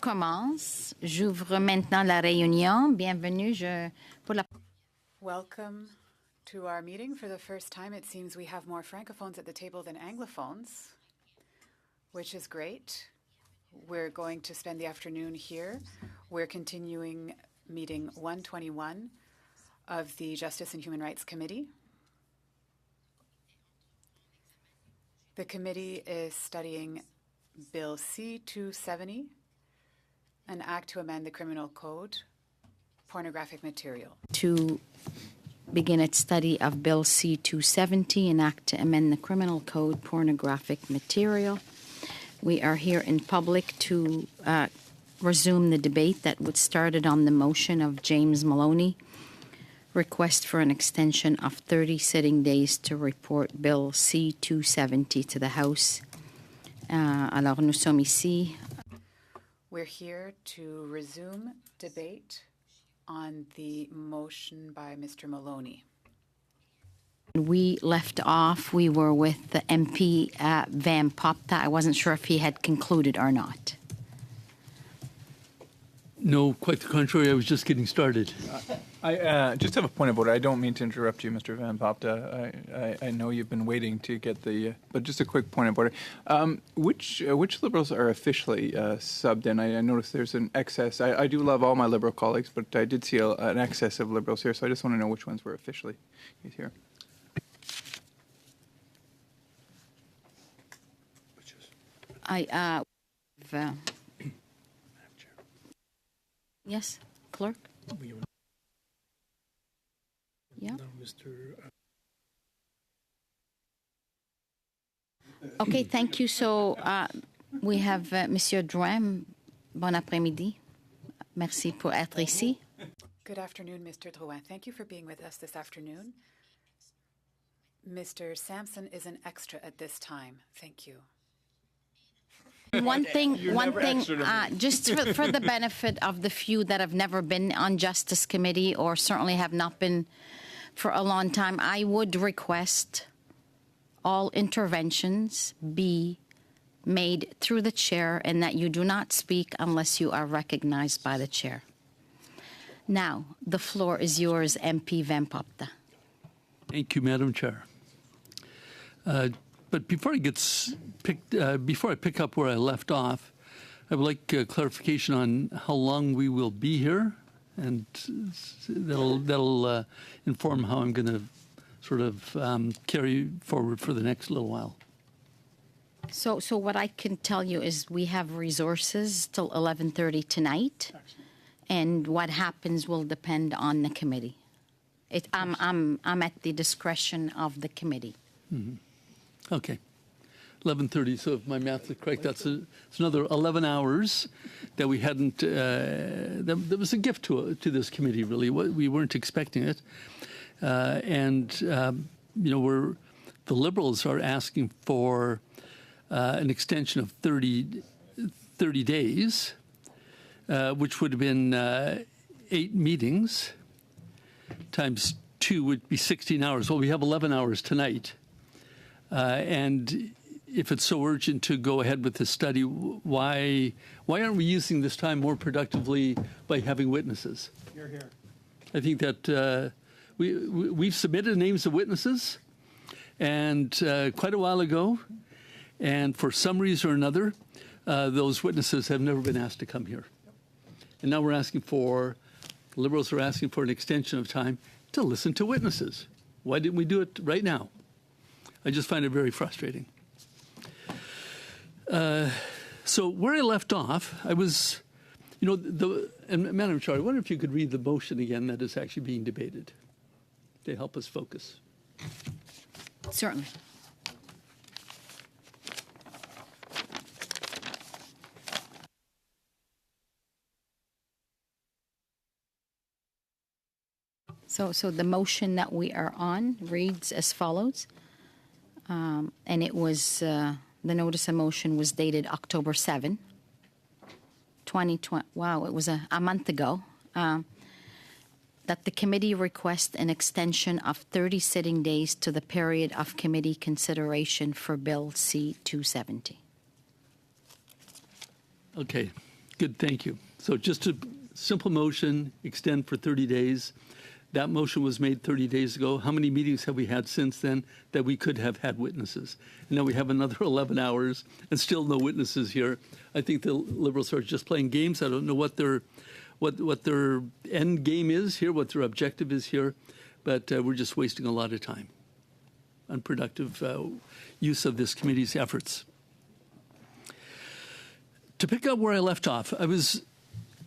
commence. J'ouvre maintenant la réunion. Bienvenue. Welcome to our meeting. For the first time, it seems we have more francophones at the table than anglophones, which is great. We're going to spend the afternoon here. We're continuing meeting 121 of the Justice and Human Rights Committee. The committee is studying Bill C-270, an act to amend the criminal code, pornographic material. To begin its study of Bill C-270, an act to amend the criminal code, pornographic material. We are here in public to resume the debate that was started on the motion of James Maloney, request for an extension of 30 sitting days to report Bill C-270 to the House. Alors, nous sommes ici. We're here to resume debate on the motion by Mr. Maloney. We left off, we were with the MP Van Popta. I wasn't sure if he had concluded or not. No, quite the contrary. I was just getting started. I just have a point of order. I don't mean to interrupt you, Mr. Van Popta. I know you've been waiting to get the, but just a quick point of order. Which Liberals are officially subbed in? I noticed there's an excess. I do love all my Liberal colleagues, but I did see an excess of Liberals here, so I just want to know which ones were officially here. Yes, clerk? Yeah. Okay, thank you. So we have Monsieur Drouin. Bon après-midi. Merci pour être ici. Good afternoon, Mr. Drouin. Thank you for being with us this afternoon. Mr. Sampson is an extra at this time. Thank you. One thing, just for the benefit of the few that have never been on Justice Committee or certainly have not been for a long time, I would request all interventions be made through the chair and that you do not speak unless you are recognized by the chair. Now, the floor is yours, MP Van Popta. Thank you, Madam Chair. But before I pick up where I left off, I would like clarification on how long we will be here, and that'll inform how I'm going to sort of carry forward for the next little while. So what I can tell you is we have resources till 11:30 tonight, and what happens will depend on the committee. I'm at the discretion of the committee. Mm-hmm. Okay, 11:30. So if my math is correct, it's another 11 hours that we hadn't. That was a gift to this committee. Really, we weren't expecting it, and the Liberals are asking for an extension of 30 days, which would have been 8 meetings times 2 would be 16 hours. Well, we have 11 hours tonight. And if it's so urgent to go ahead with this study, why aren't we using this time more productively by having witnesses? You're here. I think that we've submitted names of witnesses, and quite a while ago, and for some reason or another, those witnesses have never been asked to come here. And now Liberals are asking for an extension of time to listen to witnesses. Why didn't we do it right now? I just find it very frustrating. So where I left off, I was, and Madam Chair, I wonder if you could read the motion again that is actually being debated to help us focus. Certainly. So the motion that we are on reads as follows. And it was, the notice of motion was dated October 7, 2020. Wow, it was a month ago. That the committee request an extension of 30 sitting days to the period of committee consideration for Bill C-270. Okay. Good, thank you. So just a simple motion, extend for 30 days. That motion was made 30 days ago. How many meetings have we had since then that we could have had witnesses? And now we have another 11 hours and still no witnesses here. I think the Liberals are just playing games. I don't know what their end game is here, what their objective is here, but we're just wasting a lot of time. Unproductive use of this committee's efforts. To pick up where I left off, I was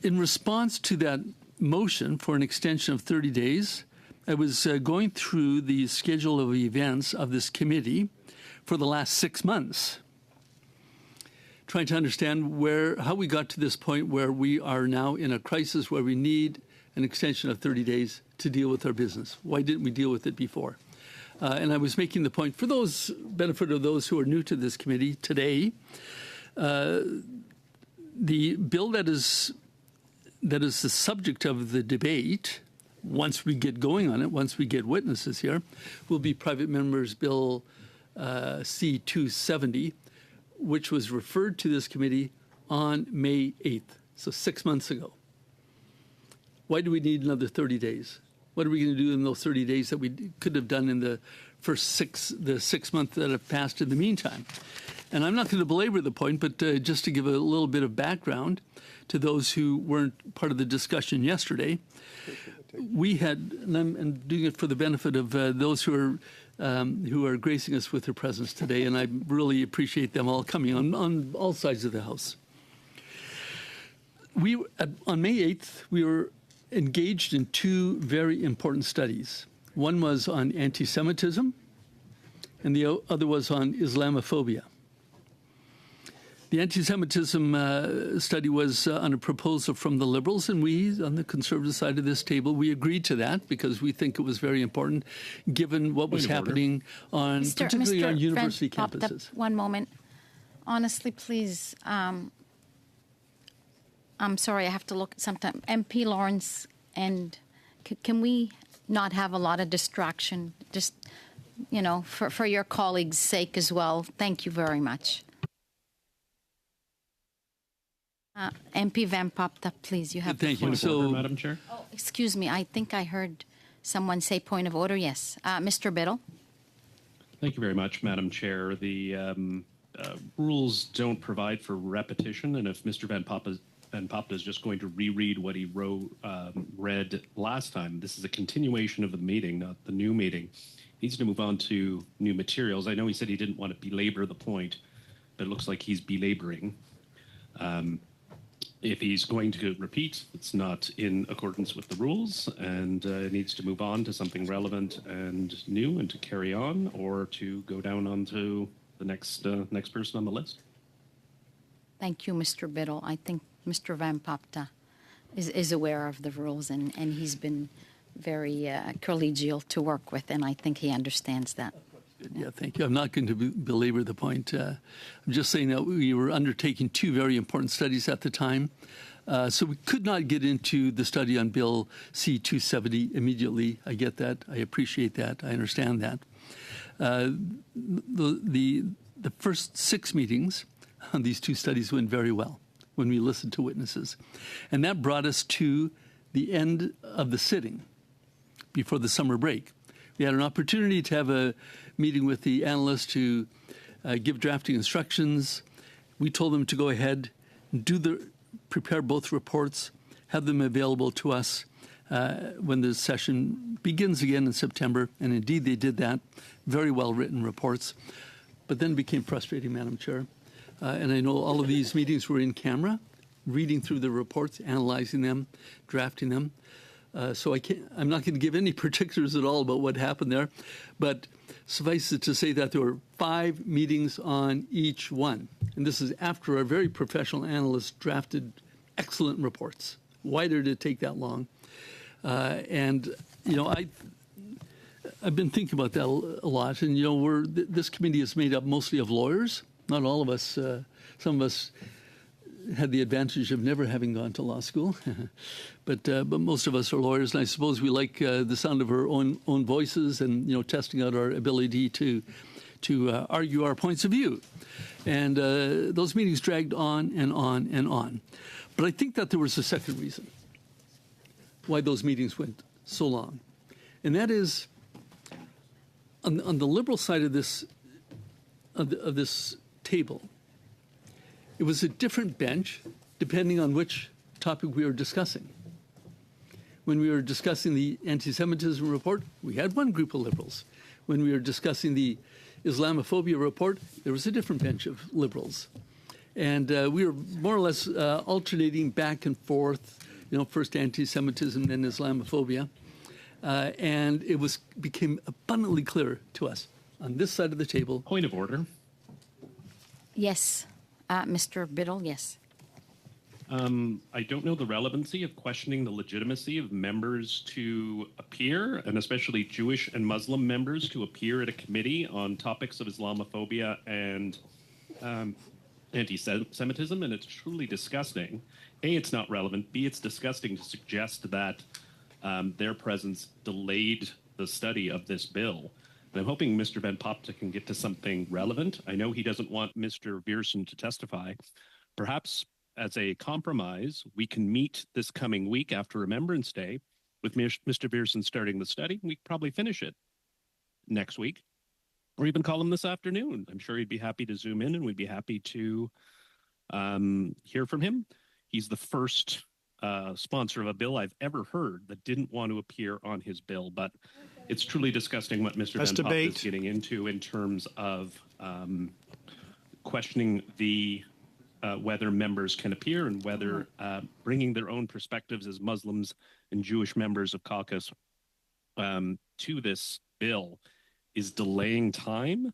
in response to that motion for an extension of 30 days. I was going through the schedule of events of this committee for the last 6 months, trying to understand how we got to this point where we are now in a crisis where we need an extension of 30 days to deal with our business. Why didn't we deal with it before? And I was making the point, for those benefit of those who are new to this committee today, the bill that is the subject of the debate, once we get going on it, once we get witnesses here, will be Private Members Bill C-270, which was referred to this committee on May 8th, so 6 months ago. Why do we need another 30 days? What are we going to do in those 30 days that we could have done in the first 6 months that have passed in the meantime? And I'm not going to belabor the point, but just to give a little bit of background to those who weren't part of the discussion yesterday, we had, and I'm doing it for the benefit of those who are gracing us with their presence today, and I really appreciate them all coming on all sides of the House. On May 8th, we were engaged in 2 very important studies. One was on anti-Semitism, and the other was on Islamophobia. The anti-Semitism study was on a proposal from the Liberals, and we, on the Conservative side of this table, we agreed to that because we think it was very important, given what was happening particularly on university campuses. One moment. Honestly, please, I'm sorry, I have to look sometime. MP Lawrence, and can we not have a lot of distraction? Just, for your colleagues' sake as well. Thank you very much. MP Van Popta, please, you have the floor. Thank you. So, Madam Chair? Oh, excuse me. I think I heard someone say point of order. Yes. Mr. Biddle. Thank you very much, Madam Chair. The rules don't provide for repetition, and if Mr. Van Popta is just going to reread what he read last time, this is a continuation of the meeting, not the new meeting. He needs to move on to new materials. I know he said he didn't want to belabor the point, but it looks like he's belaboring. If he's going to repeat, it's not in accordance with the rules, and needs to move on to something relevant and new, and to carry on, or to go down onto the next person on the list. Thank you, Mr. Biddle. I think Mr. Van Popta is aware of the rules, and he's been very collegial to work with, and I think he understands that. Yeah, thank you. I'm not going to belabor the point. I'm just saying that we were undertaking 2 very important studies at the time. So we could not get into the study on Bill C-270 immediately. I get that. I appreciate that. I understand that. The first 6 meetings on these 2 studies went very well when we listened to witnesses. And that brought us to the end of the sitting before the summer break. We had an opportunity to have a meeting with the analysts to give drafting instructions. We told them to go ahead, prepare both reports, have them available to us when the session begins again in September. And indeed, they did that. Very well-written reports. But then it became frustrating, Madam Chair. And I know all of these meetings were in camera, reading through the reports, analyzing them, drafting them. So I'm not going to give any particulars at all about what happened there, but suffice it to say that there were 5 meetings on each one. And this is after our very professional analysts drafted excellent reports. Why did it take that long? And I've been thinking about that a lot. And, this committee is made up mostly of lawyers. Not all of us. Some of us had the advantage of never having gone to law school, but most of us are lawyers, and I suppose we like the sound of our own voices and testing out our ability to argue our points of view. And those meetings dragged on and on and on. But I think that there was a second reason why those meetings went so long. And that is, on the Liberal side of this table, it was a different bench depending on which topic we were discussing. When we were discussing the anti-Semitism report, we had one group of Liberals. When we were discussing the Islamophobia report, there was a different bench of Liberals. And we were more or less alternating back and forth, first anti-Semitism, then Islamophobia. And it became abundantly clear to us on this side of the table. Point of order. Yes, Mr. Biddle, yes. I don't know the relevancy of questioning the legitimacy of members to appear, and especially Jewish and Muslim members to appear at a committee on topics of Islamophobia and anti-Semitism, and it's truly disgusting. A, it's not relevant. B, it's disgusting to suggest that their presence delayed the study of this bill. And I'm hoping Mr. Van Popta can get to something relevant. I know he doesn't want Mr. Viersen to testify. Perhaps as a compromise, we can meet this coming week after Remembrance Day with Mr. Viersen starting the study. We could probably finish it next week, or even call him this afternoon. I'm sure he'd be happy to zoom in, and we'd be happy to hear from him. He's the first sponsor of a bill I've ever heard that didn't want to appear on his bill, but it's truly disgusting what Mr. Van Popta is getting into in terms of questioning the whether members can appear and whether bringing their own perspectives as Muslims and Jewish members of caucus to this bill is delaying time.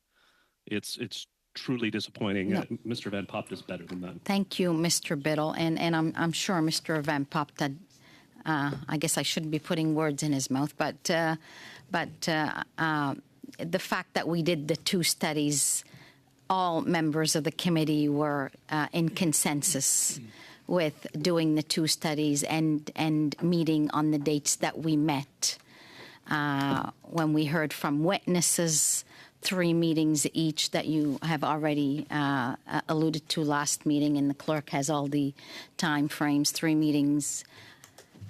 It's truly disappointing. No. Mr. Van Popta is better than that. Thank you, Mr. Biddle, and I'm sure Mr. Van Popta. I guess I shouldn't be putting words in his mouth, but the fact that we did the two studies, all members of the committee were in consensus with doing the two studies and meeting on the dates that we met. When we heard from witnesses, 3 meetings each that you have already alluded to last meeting, and the clerk has all the time frames, 3 meetings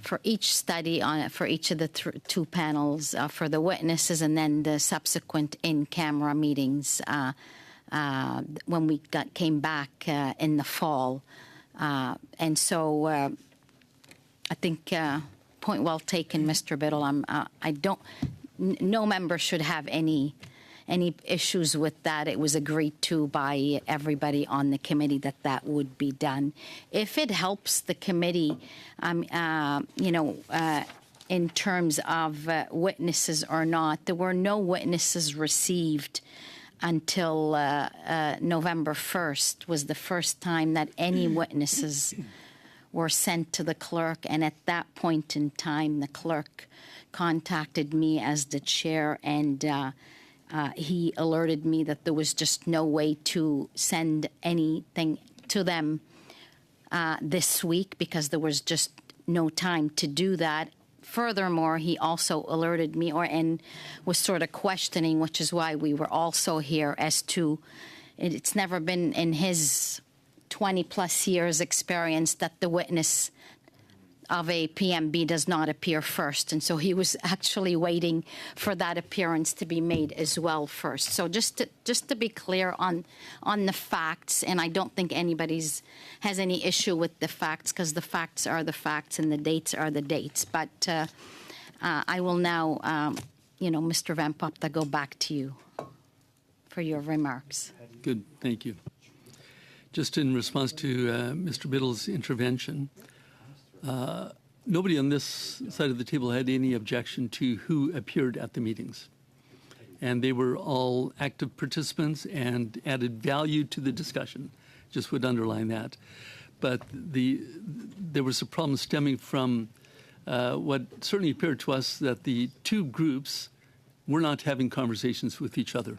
for each study for each of the 2 panels for the witnesses, and then the subsequent in-camera meetings when we came back in the fall. And so I think point well taken, Mr. Biddle. No member should have any issues with that. It was agreed to by everybody on the committee that would be done. If it helps the committee, in terms of witnesses or not, there were no witnesses received until November 1st was the first time that any witnesses were sent to the clerk. And at that point in time, the clerk contacted me as the chair, and he alerted me that there was just no way to send anything to them this week because there was just no time to do that. Furthermore, he also alerted me and was sort of questioning, which is why we were also here, as to it's never been in his 20-plus years experience that the witness of a PMB does not appear first. And so he was actually waiting for that appearance to be made as well first. So just to be clear on the facts, and I don't think anybody's has any issue with the facts, because the facts are the facts and the dates are the dates. But I will now, Mr. Van Popta, go back to you for your remarks. Good, thank you. Just in response to Mr. Biddle's intervention, nobody on this side of the table had any objection to who appeared at the meetings. And they were all active participants and added value to the discussion. Just would underline that. But there was a problem stemming from what certainly appeared to us that the 2 groups were not having conversations with each other.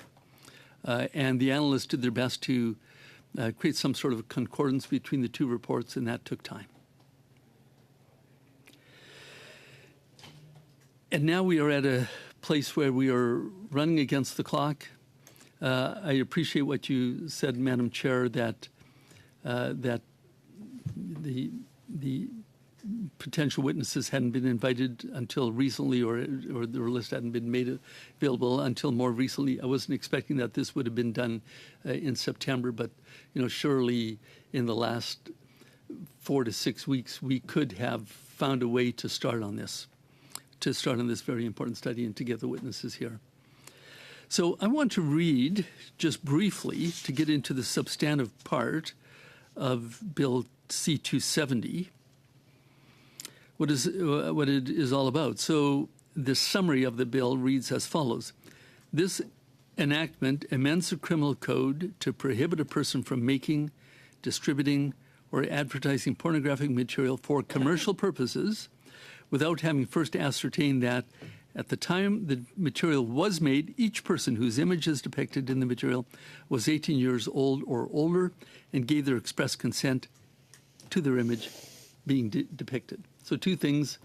And the analysts did their best to create some sort of concordance between the 2 reports, and that took time. And now we are at a place where we are running against the clock. I appreciate what you said, Madam Chair, that the the potential witnesses hadn't been invited until recently, or the list hadn't been made available until more recently. I wasn't expecting that this would have been done in September, but surely in the last 4 to 6 weeks we could have found a way to start on this very important study and to get the witnesses here. So I want to read just briefly to get into the substantive part of Bill C-270. What it is all about. So the summary of the bill reads as follows. This enactment amends the criminal code to prohibit a person from making, distributing, or advertising pornographic material for commercial purposes without having first ascertained that at the time the material was made, each person whose image is depicted in the material was 18 years old or older and gave their express consent to their image being depicted. So 2 things,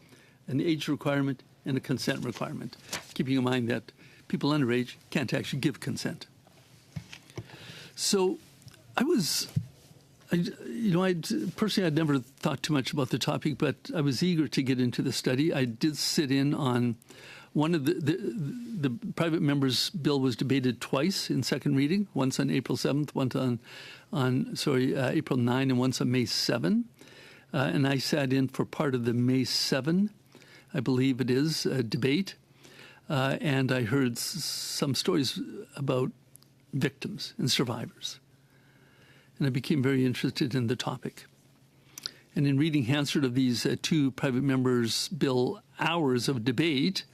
an age requirement and a consent requirement, keeping in mind that people underage can't actually give consent. So I personally, I'd never thought too much about the topic, but I was eager to get into the study. I did sit in on one of the private members' bill was debated twice in second reading, once on April 7th, once on April 9, and once on May 7. And I sat in for part of the May 7, I believe it is, debate. And I heard some stories about victims and survivors. And I became very interested in the topic. And in reading Hansard of these 2 private members' bill hours of debate,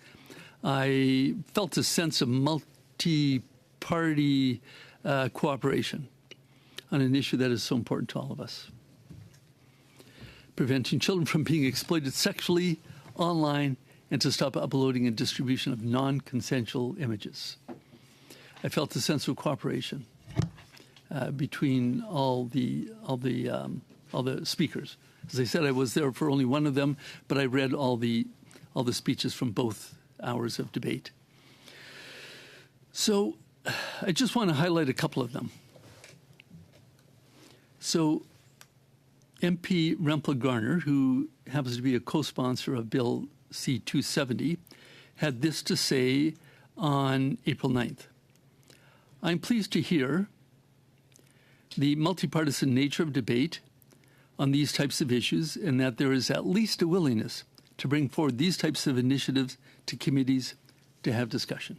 I felt a sense of multi-party cooperation on an issue that is so important to all of us. Preventing children from being exploited sexually online and to stop uploading and distribution of non-consensual images. I felt a sense of cooperation between all the speakers. As I said, I was there for only one of them, but I read all the speeches from both hours of debate. So I just want to highlight a couple of them. So MP Rempel Garner, who happens to be a co-sponsor of Bill C-270, had this to say on April 9th. I'm pleased to hear the multipartisan nature of debate on these types of issues and that there is at least a willingness to bring forward these types of initiatives to committees to have discussion.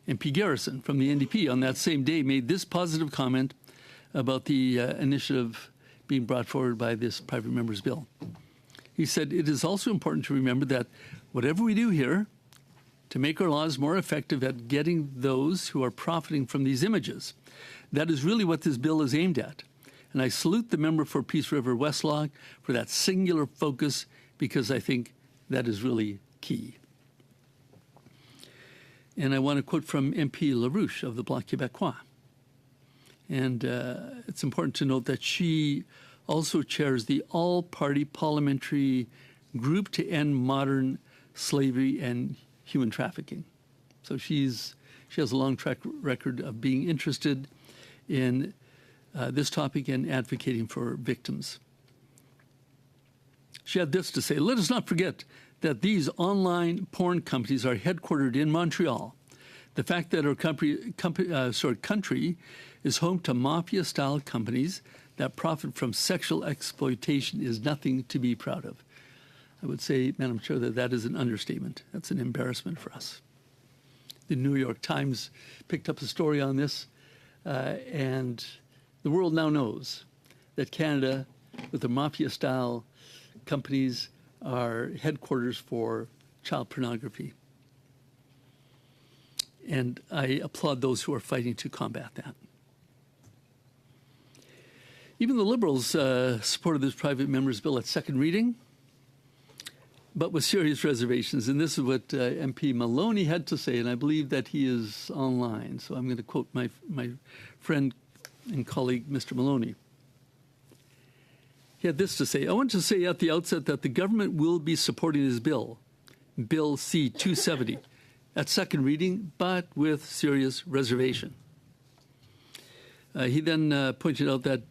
MP Garrison from the NDP on that same day made this positive comment about the initiative being brought forward by this private member's bill. He said, it is also important to remember that whatever we do here to make our laws more effective at getting those who are profiting from these images, that is really what this bill is aimed at. And I salute the member for Peace River Westlock for that singular focus because I think that is really key. And I want to quote from MP LaRouche of the Bloc Québécois. And it's important to note that she also chairs the all-party parliamentary group to end modern slavery and human trafficking. So she has a long track record of being interested in this topic and advocating for victims. She had this to say, let us not forget that these online porn companies are headquartered in Montreal. The fact that our country is home to mafia-style companies that profit from sexual exploitation is nothing to be proud of. I would say, Madam Chair, that is an understatement. That's an embarrassment for us. The New York Times picked up a story on this, and the world now knows that Canada, with the mafia-style companies, are headquarters for child pornography. And I applaud those who are fighting to combat that. Even the Liberals supported this private member's bill at second reading, but with serious reservations. And this is what MP Maloney had to say, and I believe that he is online. So I'm going to quote my friend and colleague, Mr. Maloney. He had this to say, I want to say at the outset that the government will be supporting this bill, Bill C-270, at second reading, but with serious reservation. He then pointed out that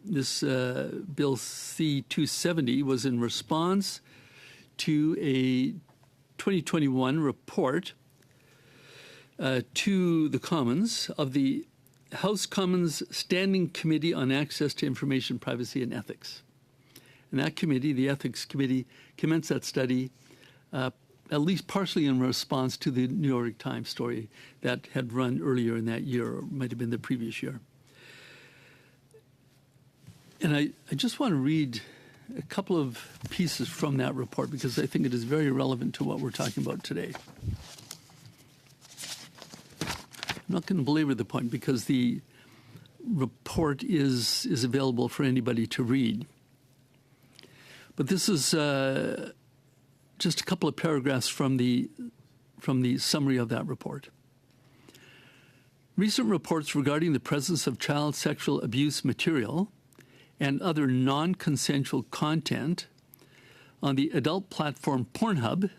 this Bill C-270 was in response to a 2021 report to the Commons of the House Commons Standing Committee on Access to Information, Privacy and Ethics. And that committee, the Ethics Committee, commenced that study at least partially in response to the New York Times story that had run earlier in that year, or might have been the previous year. And I just want to read a couple of pieces from that report because I think it is very relevant to what we're talking about today. I'm not going to belabor the point because the report is available for anybody to read. But this is just a couple of paragraphs from the summary of that report. Recent reports regarding the presence of child sexual abuse material and other non-consensual content on the adult platform Pornhub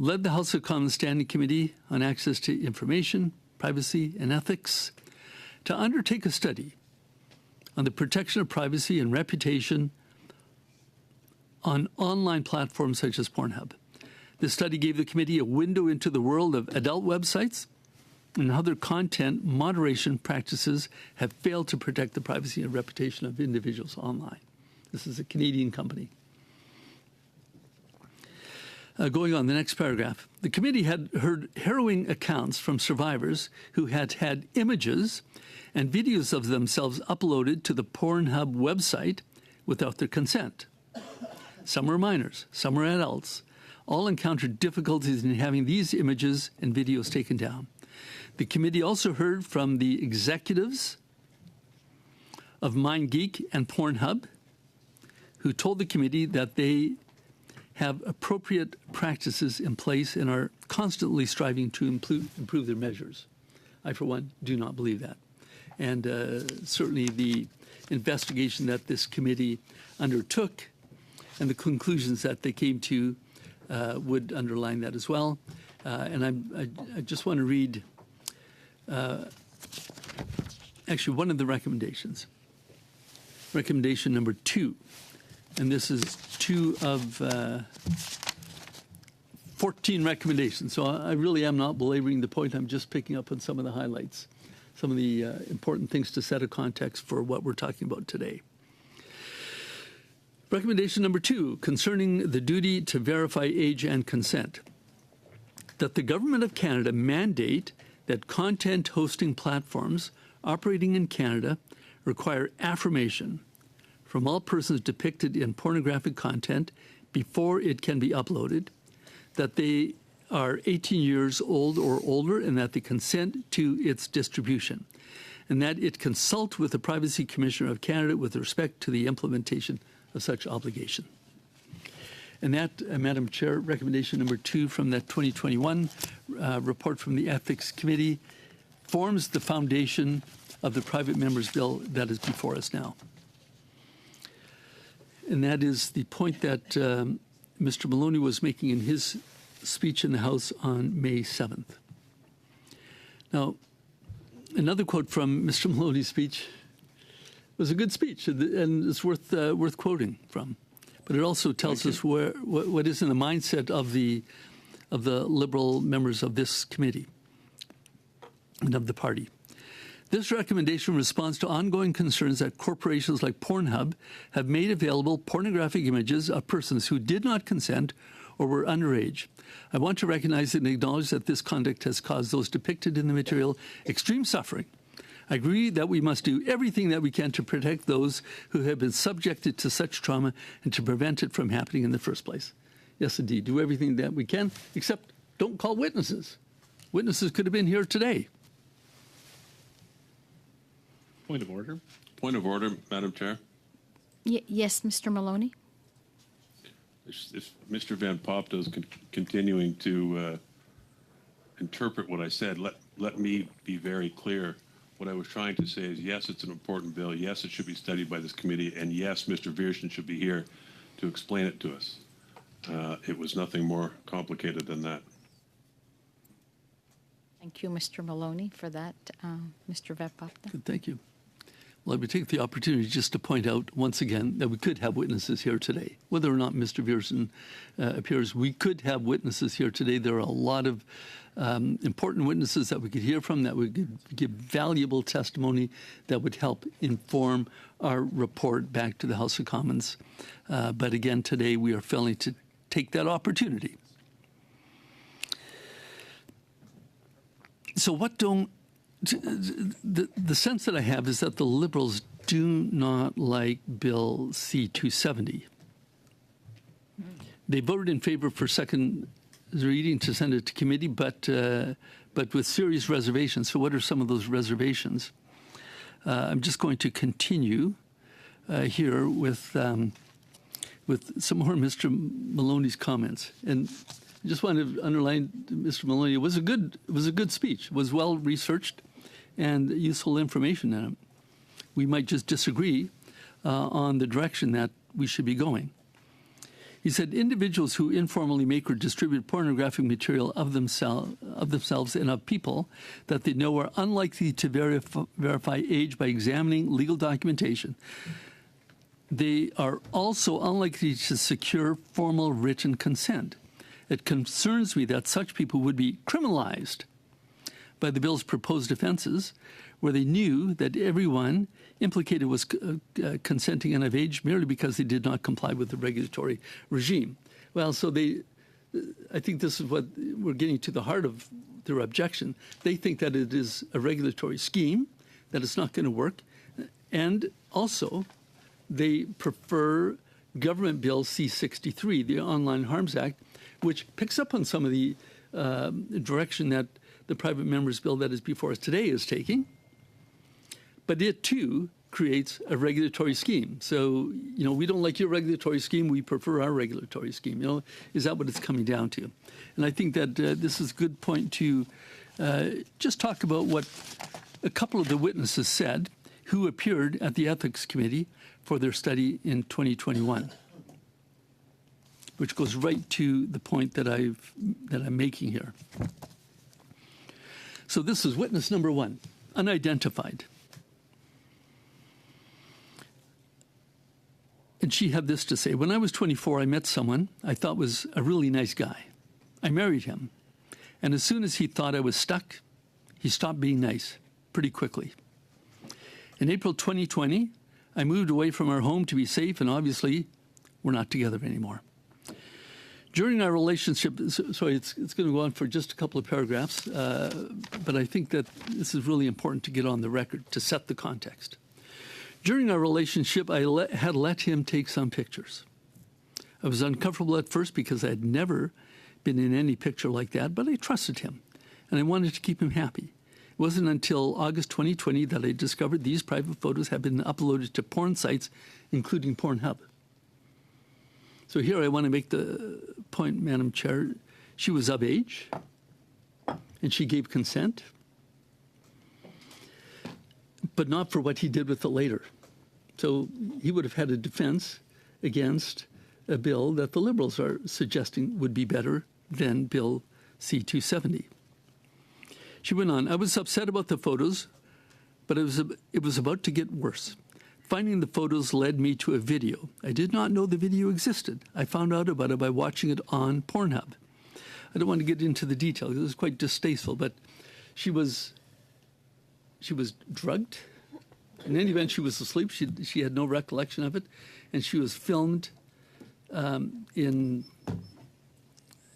led the House of Commons Standing Committee on Access to Information, Privacy and Ethics to undertake a study on the protection of privacy and reputation on online platforms such as Pornhub. This study gave the committee a window into the world of adult websites and how their content moderation practices have failed to protect the privacy and reputation of individuals online. This is a Canadian company. Going on, the next paragraph. The committee had heard harrowing accounts from survivors who had had images and videos of themselves uploaded to the Pornhub website without their consent. Some were minors, some were adults. All encountered difficulties in having these images and videos taken down. The committee also heard from the executives of MindGeek and Pornhub, who told the committee that they have appropriate practices in place and are constantly striving to improve their measures. I, for one, do not believe that. And certainly the investigation that this committee undertook and the conclusions that they came to would underline that as well. And I just want to read actually one of the recommendations. Recommendation number 2. And this is 2 of 14 recommendations. So I really am not belaboring the point. I'm just picking up on some of the highlights, some of the important things to set a context for what we're talking about today. Recommendation number 2, concerning the duty to verify age and consent. That the Government of Canada mandate that content hosting platforms operating in Canada require affirmation from all persons depicted in pornographic content before it can be uploaded, that they are 18 years old or older and that they consent to its distribution, and that it consult with the Privacy Commissioner of Canada with respect to the implementation of such obligation. And that, Madam Chair, recommendation number 2 from that 2021 report from the Ethics Committee forms the foundation of the private member's bill that is before us now. And that is the point that Mr. Maloney was making in his speech in the House on May 7th. Now, another quote from Mr. Maloney's speech was a good speech, and it's worth quoting from. But it also tells us what is in the mindset of the Liberal members of this committee and of the party. This recommendation responds to ongoing concerns that corporations like Pornhub have made available pornographic images of persons who did not consent or were underage. I want to recognize and acknowledge that this conduct has caused those depicted in the material extreme suffering. I agree that we must do everything that we can to protect those who have been subjected to such trauma and to prevent it from happening in the first place. Yes, indeed, do everything that we can, except don't call witnesses. Witnesses could have been here today. Point of order. Point of order, Madam Chair. Yes, Mr. Maloney? If Mr. Van Popta is continuing to interpret what I said, let me be very clear. What I was trying to say is, yes, it's an important bill. Yes, it should be studied by this committee. And yes, Mr. Viersen should be here to explain it to us. It was nothing more complicated than that. Thank you, Mr. Maloney, for that, Mr. Van Popta. Good, thank you. Well, I would take the opportunity just to point out once again that we could have witnesses here today. Whether or not Mr. Viersen appears, we could have witnesses here today. There are a lot of important witnesses that we could hear from, that would give valuable testimony that would help inform our report back to the House of Commons. But again, today we are failing to take that opportunity. So what don't the sense that I have is that the Liberals do not like Bill C-270. They voted in favor for second reading to send it to committee, but with serious reservations. So what are some of those reservations? I'm just going to continue here with some more Mr. Maloney's comments. And I just want to underline, Mr. Maloney, it was a good speech. It was well researched and useful information in it. We might just disagree on the direction that we should be going. He said, individuals who informally make or distribute pornographic material of themselves and of people that they know are unlikely to verify age by examining legal documentation. They are also unlikely to secure formal written consent. It concerns me that such people would be criminalized by the bill's proposed offenses, where they knew that everyone implicated was consenting and of age merely because they did not comply with the regulatory regime. Well, so I think this is what we're getting to the heart of their objection. They think that it is a regulatory scheme, that it's not going to work, and also they prefer Government Bill C-63, the Online Harms Act, which picks up on some of the direction that the private members bill that is before us today is taking. But it, too, creates a regulatory scheme. So, we don't like your regulatory scheme. We prefer our regulatory scheme. Is that what it's coming down to? And I think that this is a good point to just talk about what a couple of the witnesses said who appeared at the Ethics Committee for their study in 2021, which goes right to the point that I'm making here. So this is witness number one, unidentified. And she had this to say: when I was 24, I met someone I thought was a really nice guy. I married him. And as soon as he thought I was stuck, he stopped being nice pretty quickly. In April 2020, I moved away from our home to be safe, and obviously, we're not together anymore. During our relationship, sorry, it's going to go on for just a couple of paragraphs, but I think that this is really important to get on the record to set the context. During our relationship, I had let him take some pictures. I was uncomfortable at first because I had never been in any picture like that, but I trusted him, and I wanted to keep him happy. It wasn't until August 2020 that I discovered these private photos had been uploaded to porn sites, including Pornhub. So here I want to make the point, Madam Chair. She was of age, and she gave consent, but not for what he did with it later. So he would have had a defense against a bill that the Liberals are suggesting would be better than Bill C-270. She went on, I was upset about the photos, but it was about to get worse. Finding the photos led me to a video. I did not know the video existed. I found out about it by watching it on Pornhub. I don't want to get into the details. It was quite distasteful, but she was drugged. In any event, she was asleep. She had no recollection of it, and she was filmed in,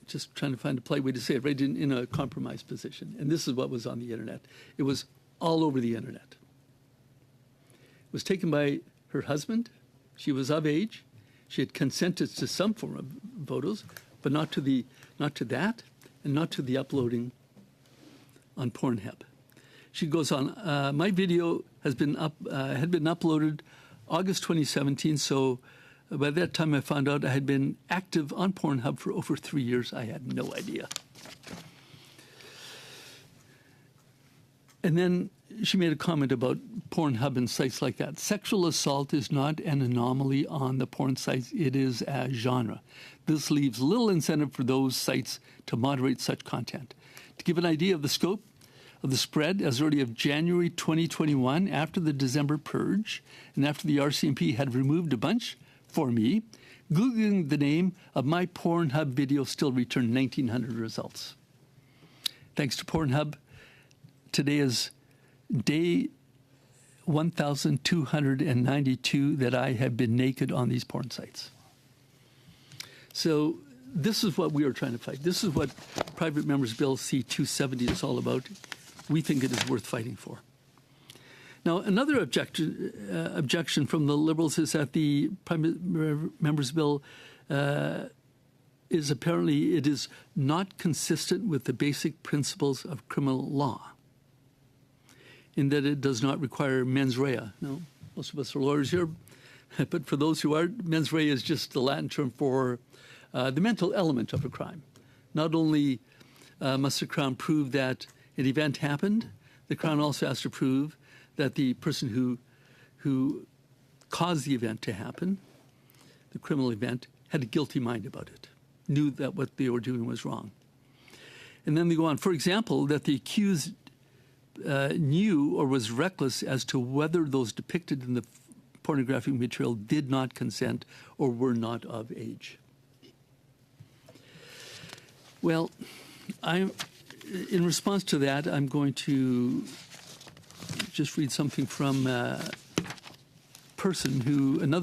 just trying to find a polite way to say it, right in a compromised position. And this is what was on the internet. It was all over the internet. It was taken by her husband. She was of age. She had consented to some form of photos, but not to that, and not to the uploading on Pornhub. She goes on. My video had been uploaded August 2017. So by that time, I found out I had been active on Pornhub for over 3 years. I had no idea. And then she made a comment about Pornhub and sites like that. Sexual assault is not an anomaly on the porn sites. It is a genre. This leaves little incentive for those sites to moderate such content. To give an idea of the scope, of the spread as early as January 2021, after the December purge, and after the RCMP had removed a bunch for me. Googling the name of my Pornhub video still returned 1,900 results. Thanks to Pornhub, today is day 1,292 that I have been naked on these porn sites. So this is what we are trying to fight. This is what Private Members Bill C-270 is all about. We think it is worth fighting for. Now, another objection from the Liberals is that the Private Members Bill is apparently, it is not consistent with the basic principles of criminal law, in that it does not require mens rea. Now, most of us are lawyers here, but for those who aren't, mens rea is just the Latin term for the mental element of a crime. Not only must the Crown prove that an event happened, the Crown also has to prove that the person who caused the event to happen, the criminal event, had a guilty mind about it, knew that what they were doing was wrong. And then they go on, for example, that the accused knew or was reckless as to whether those depicted in the pornographic material did not consent or were not of age. Well, in response to that, I'm going to just read something from another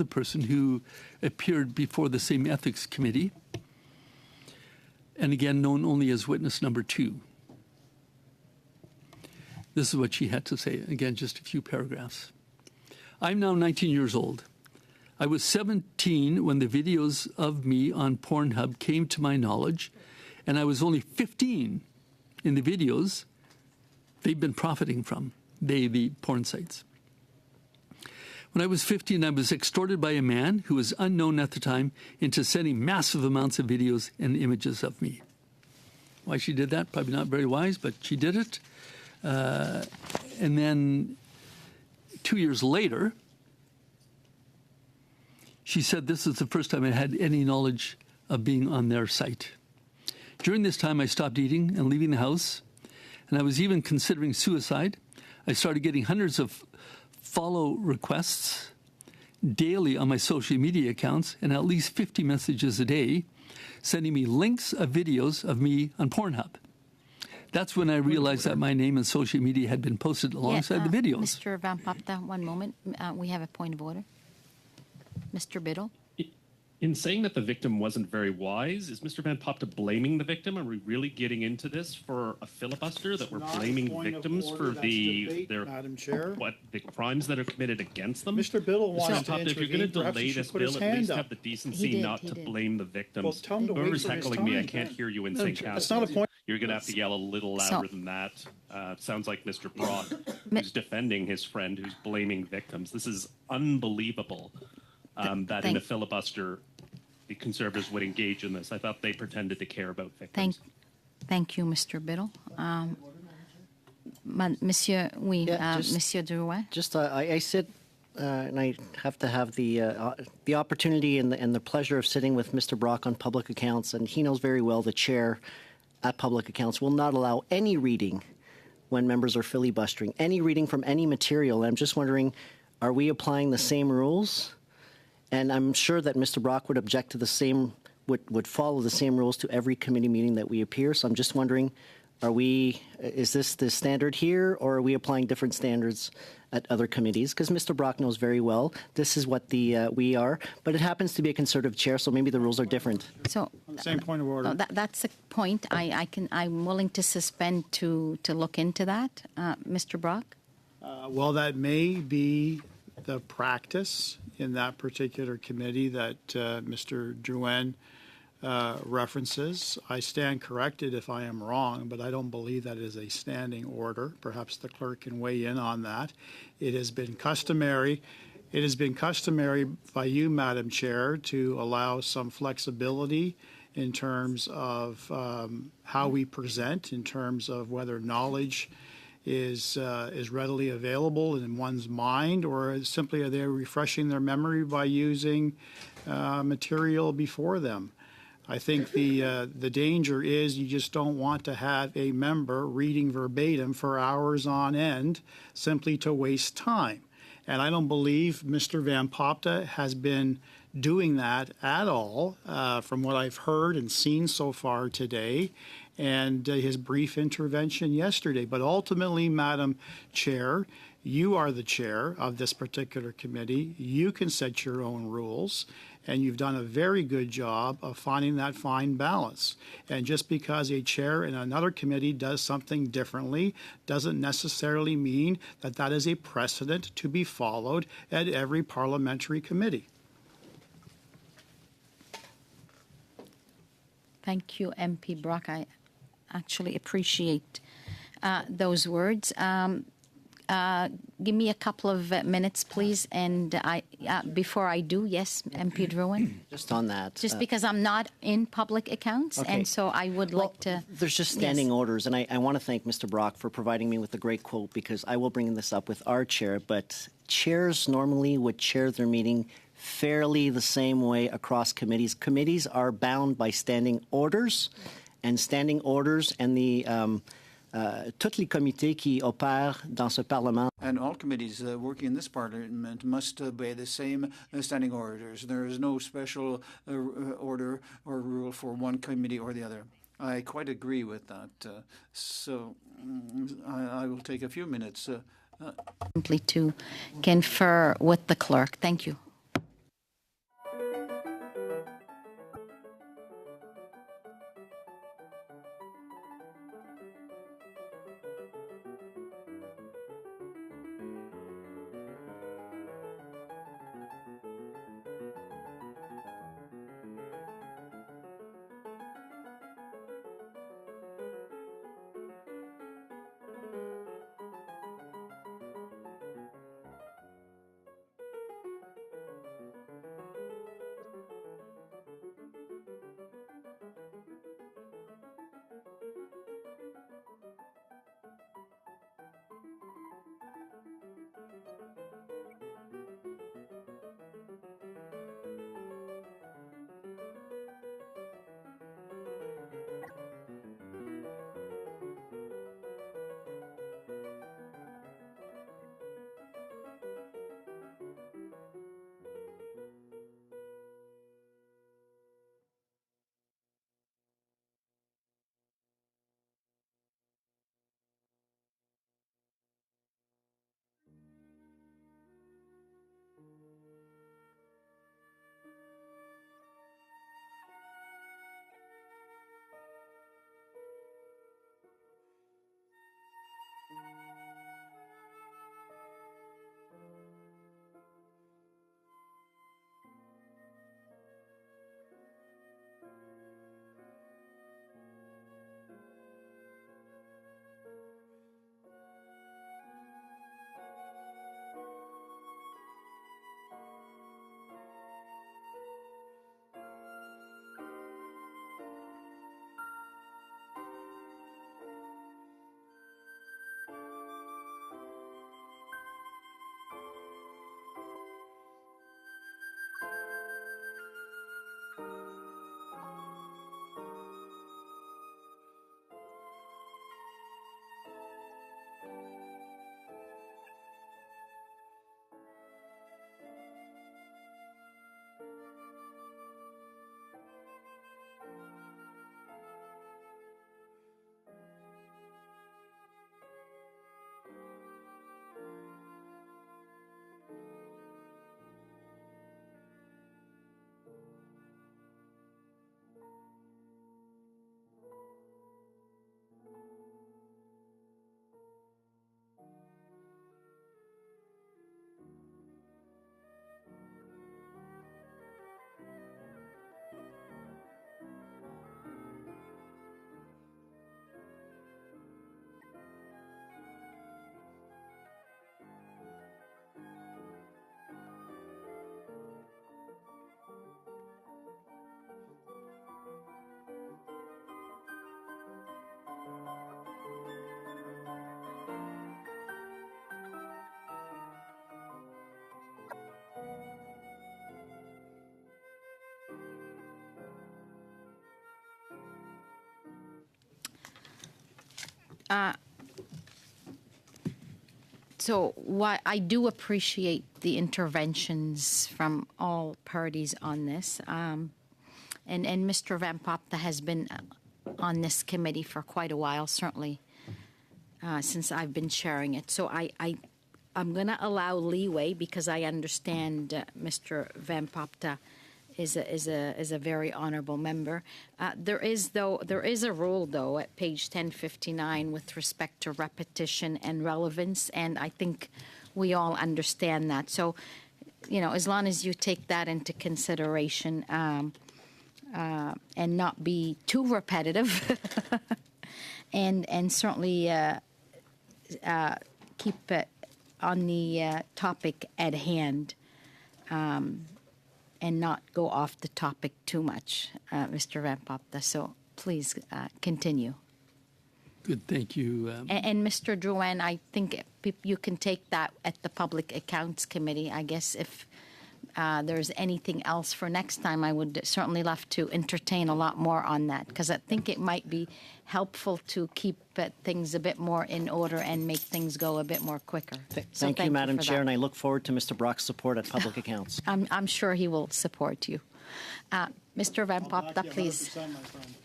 person who appeared before the same ethics committee, and again known only as witness number 2. This is what she had to say. Again, just a few paragraphs. I'm now 19 years old. I was 17 when the videos of me on Pornhub came to my knowledge, and I was only 15 in the videos they've been profiting from, the porn sites. When I was 15, I was extorted by a man who was unknown at the time into sending massive amounts of videos and images of me. Why she did that, probably not very wise, but she did it. And then 2 years later, she said this is the first time I had any knowledge of being on their site. During this time, I stopped eating and leaving the house, and I was even considering suicide. I started getting hundreds of follow requests daily on my social media accounts and at least 50 messages a day sending me links of videos of me on Pornhub. That's when I realized that my name and social media had been posted alongside the videos. Mr. Van Popta, one moment. We have a point of order. Mr. Biddle. In saying that the victim wasn't very wise, is Mr. Van Popta blaming the victim? Are we really getting into this for a filibuster, that we're blaming victims for the crimes that are committed against them? Mr. Biddle wants to If you're going to delay this bill, at least have the decency not to blame the victims. Well, tell him to wait Whoever's for his heckling me, I time. can't hear you in sync. That's not a point. You're going to have to yell a little louder than that. Sounds like Mr. Brock, who's defending his friend, who's blaming victims. This is unbelievable that in a filibuster, the Conservatives would engage in this. I thought they pretended to care about victims. Thank you, Mr. Biddle. Monsieur, Monsieur Drouin. Just I sit and I have to have the opportunity and the pleasure of sitting with Mr. Brock on public accounts, and he knows very well the chair at public accounts will not allow any reading when members are filibustering, any reading from any material. And I'm just wondering, are we applying the same rules? And I'm sure that Mr. Brock would object to the same, would follow the same rules to every committee meeting that we appear. So I'm just wondering, is this the standard here, or are we applying different standards at other committees? Because Mr. Brock knows very well this is what we are, but it happens to be a Conservative chair, so maybe the rules are different. So Same point of order. that's a point. I'm willing to suspend to look into that, Mr. Brock. Well, that may be the practice in that particular committee that Mr. Drouin references. I stand corrected if I am wrong, but I don't believe that is a standing order. Perhaps the clerk can weigh in on that. It has been customary. It has been customary by you, Madam Chair, to allow some flexibility in terms of how we present, in terms of whether knowledge is readily available in one's mind, or simply are they refreshing their memory by using material before them. I think the danger is you just don't want to have a member reading verbatim for hours on end simply to waste time. And I don't believe Mr. Van Popta has been doing that at all from what I've heard and seen so far today and his brief intervention yesterday. But ultimately, Madam Chair, you are the chair of this particular committee. You can set your own rules, and you've done a very good job of finding that fine balance. And just because a chair in another committee does something differently doesn't necessarily mean that that is a precedent to be followed at every parliamentary committee. Thank you, MP Brock. I actually appreciate those words. Give me a couple of minutes, please. And before I do, yes, MP Drouin. Just on that. Just because I'm not in public accounts, Okay. and so I would like to. There's just standing Yes. orders, and I want to thank Mr. Brock for providing me with a great quote because I will bring this up with our chair, but chairs normally would chair their meeting fairly the same way across committees. Committees are bound by standing orders, and the tous les comités qui opèrent dans ce Parlement. And all committees working in this parliament must obey the same standing orders. There is no special order or rule for one committee or the other. I quite agree with that. I will take a few minutes. Simply to confer with the clerk. Thank you. So what I do appreciate the interventions from all parties on this, and Mr. Van Popta has been on this committee for quite a while, certainly since I've been chairing it. So I'm going to allow leeway because I understand Mr. Van Popta is a very honorable member. There is a rule though at page 1059 with respect to repetition and relevance, and I think we all understand that. So, as long as you take that into consideration and not be too repetitive, and certainly keep it on the topic at hand. And not go off the topic too much, Mr. Van Popta. So please continue. Good, thank you. And Mr. Drouin, I think you can take that at the Public Accounts Committee. I guess if there's anything else for next time, I would certainly love to entertain a lot more on that, because I think it might be helpful to keep things a bit more in order and make things go a bit more quicker. Thank you, Madam Chair, and I look forward to Mr. Brock's support at Public Accounts. I'm sure he will support you. Mr. Van Popta, please. 100%, my friend.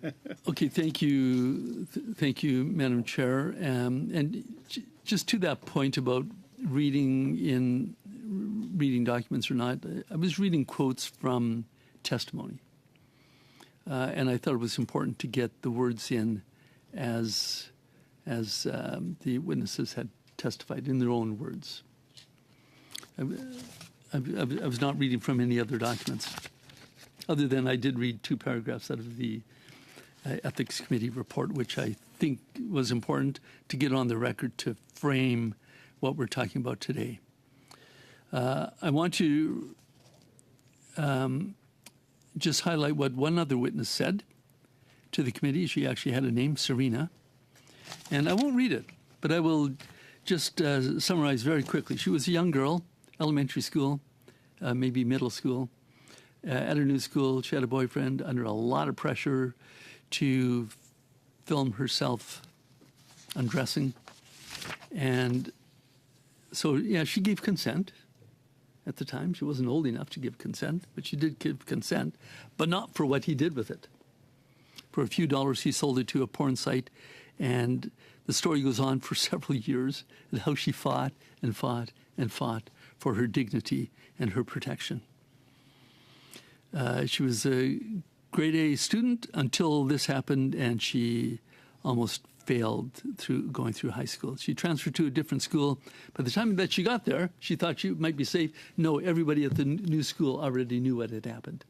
100%. Okay, thank you, Madam Chair. And just to that point about reading documents or not, I was reading quotes from testimony, and I thought it was important to get the words in as the witnesses had testified in their own words. I was not reading from any other documents, other than I did read 2 paragraphs out of the Ethics Committee report, which I think was important to get on the record to frame what we're talking about today. I want to just highlight what one other witness said to the committee. She actually had a name, Serena. And I won't read it, but I will just summarize very quickly. She was a young girl, elementary school, maybe middle school, at her new school. She had a boyfriend under a lot of pressure to film herself undressing. And so, yeah, she gave consent at the time. She wasn't old enough to give consent, but she did give consent, but not for what he did with it. For a few dollars, he sold it to a porn site, and the story goes on for several years and how she fought and fought and fought for her dignity and her protection. She was a grade A student until this happened, and she almost failed going through high school. She transferred to a different school. By the time that she got there, she thought she might be safe. No, everybody at the new school already knew what had happened.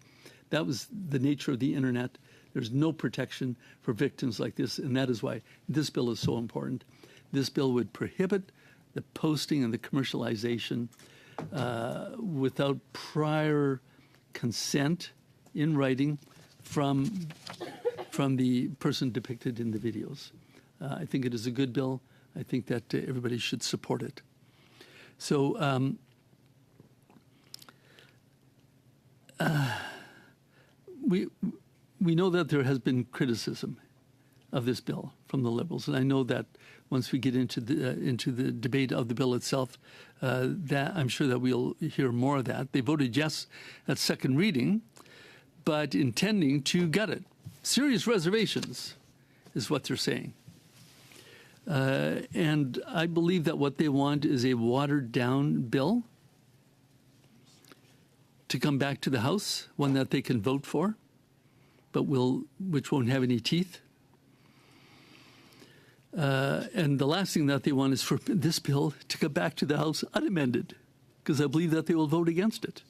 That was the nature of the internet. There's no protection for victims like this, and that is why this bill is so important. This bill would prohibit the posting and the commercialization without prior consent in writing from the person depicted in the videos. I think it is a good bill. I think that everybody should support it. So we know that there has been criticism of this bill from the Liberals, and I know that once we get into the debate of the bill itself, that I'm sure that we'll hear more of that. They voted yes at second reading, but intending to gut it. Serious reservations is what they're saying. And I believe that what they want is a watered-down bill to come back to the House, one that they can vote for, but which won't have any teeth. And the last thing that they want is for this bill to come back to the House unamended, because I believe that they will vote against it,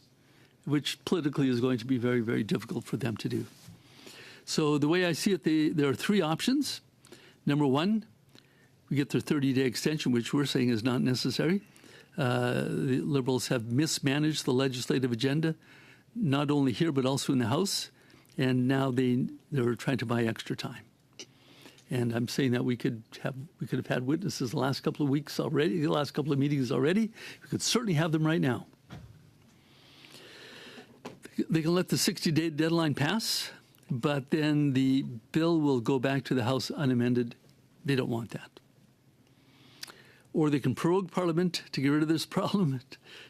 which politically is going to be very, very difficult for them to do. So the way I see it, there are 3 options. Number 1, we get their 30-day extension, which we're saying is not necessary. The Liberals have mismanaged the legislative agenda, not only here but also in the House, and now they're trying to buy extra time. And I'm saying that we could have had witnesses the last couple of weeks already, the last couple of meetings already. We could certainly have them right now. They can let the 60-day deadline pass, but then the bill will go back to the House unamended. They don't want that. Or they can prorogue Parliament to get rid of this problem,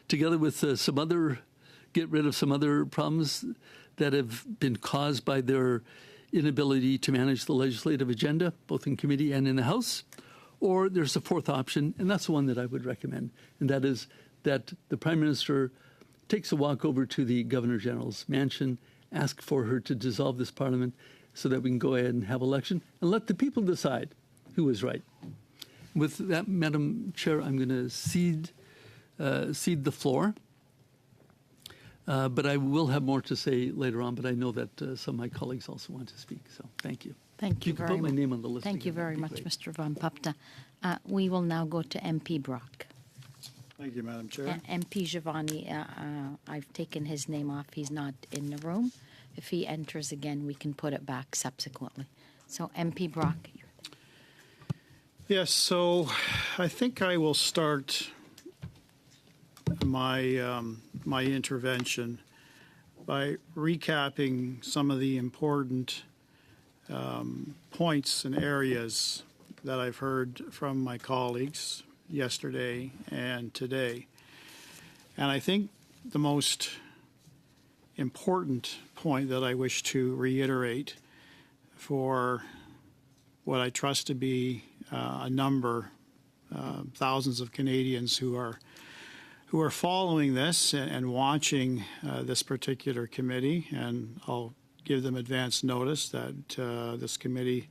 together with get rid of some other problems that have been caused by their inability to manage the legislative agenda, both in committee and in the House. Or there's a fourth option, and that's the one that I would recommend, and that is that the Prime Minister takes a walk over to the Governor General's mansion, ask for her to dissolve this Parliament so that we can go ahead and have election, and let the people decide who is right. With that, Madam Chair, I'm going to cede the floor. But I will have more to say later on, but I know that some of my colleagues also want to speak, so thank you. Thank you can very put my much. name on the list. Thank you again. very That'd be much, great. Mr. Van Papta. We will now go to MP Brock. Thank you, Madam Chair. MP Giovanni, I've taken his name off. He's not in the room. If he enters again, we can put it back subsequently. So MP Brock. Yes, so I think I will start my my intervention by recapping some of the important points and areas that I've heard from my colleagues yesterday and today. And I think the most important point that I wish to reiterate for what I trust to be a number, thousands of Canadians who are following this and watching this particular committee, and I'll give them advance notice that this committee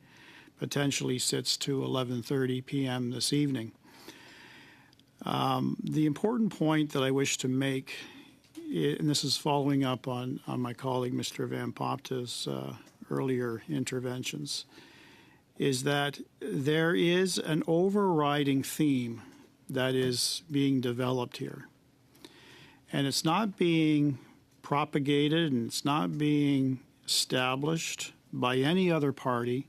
potentially sits to 11:30 p.m. this evening. The important point that I wish to make, and this is following up on my colleague Mr. Van Popta's earlier interventions, is that there is an overriding theme that is being developed here. And it's not being propagated and it's not being established by any other party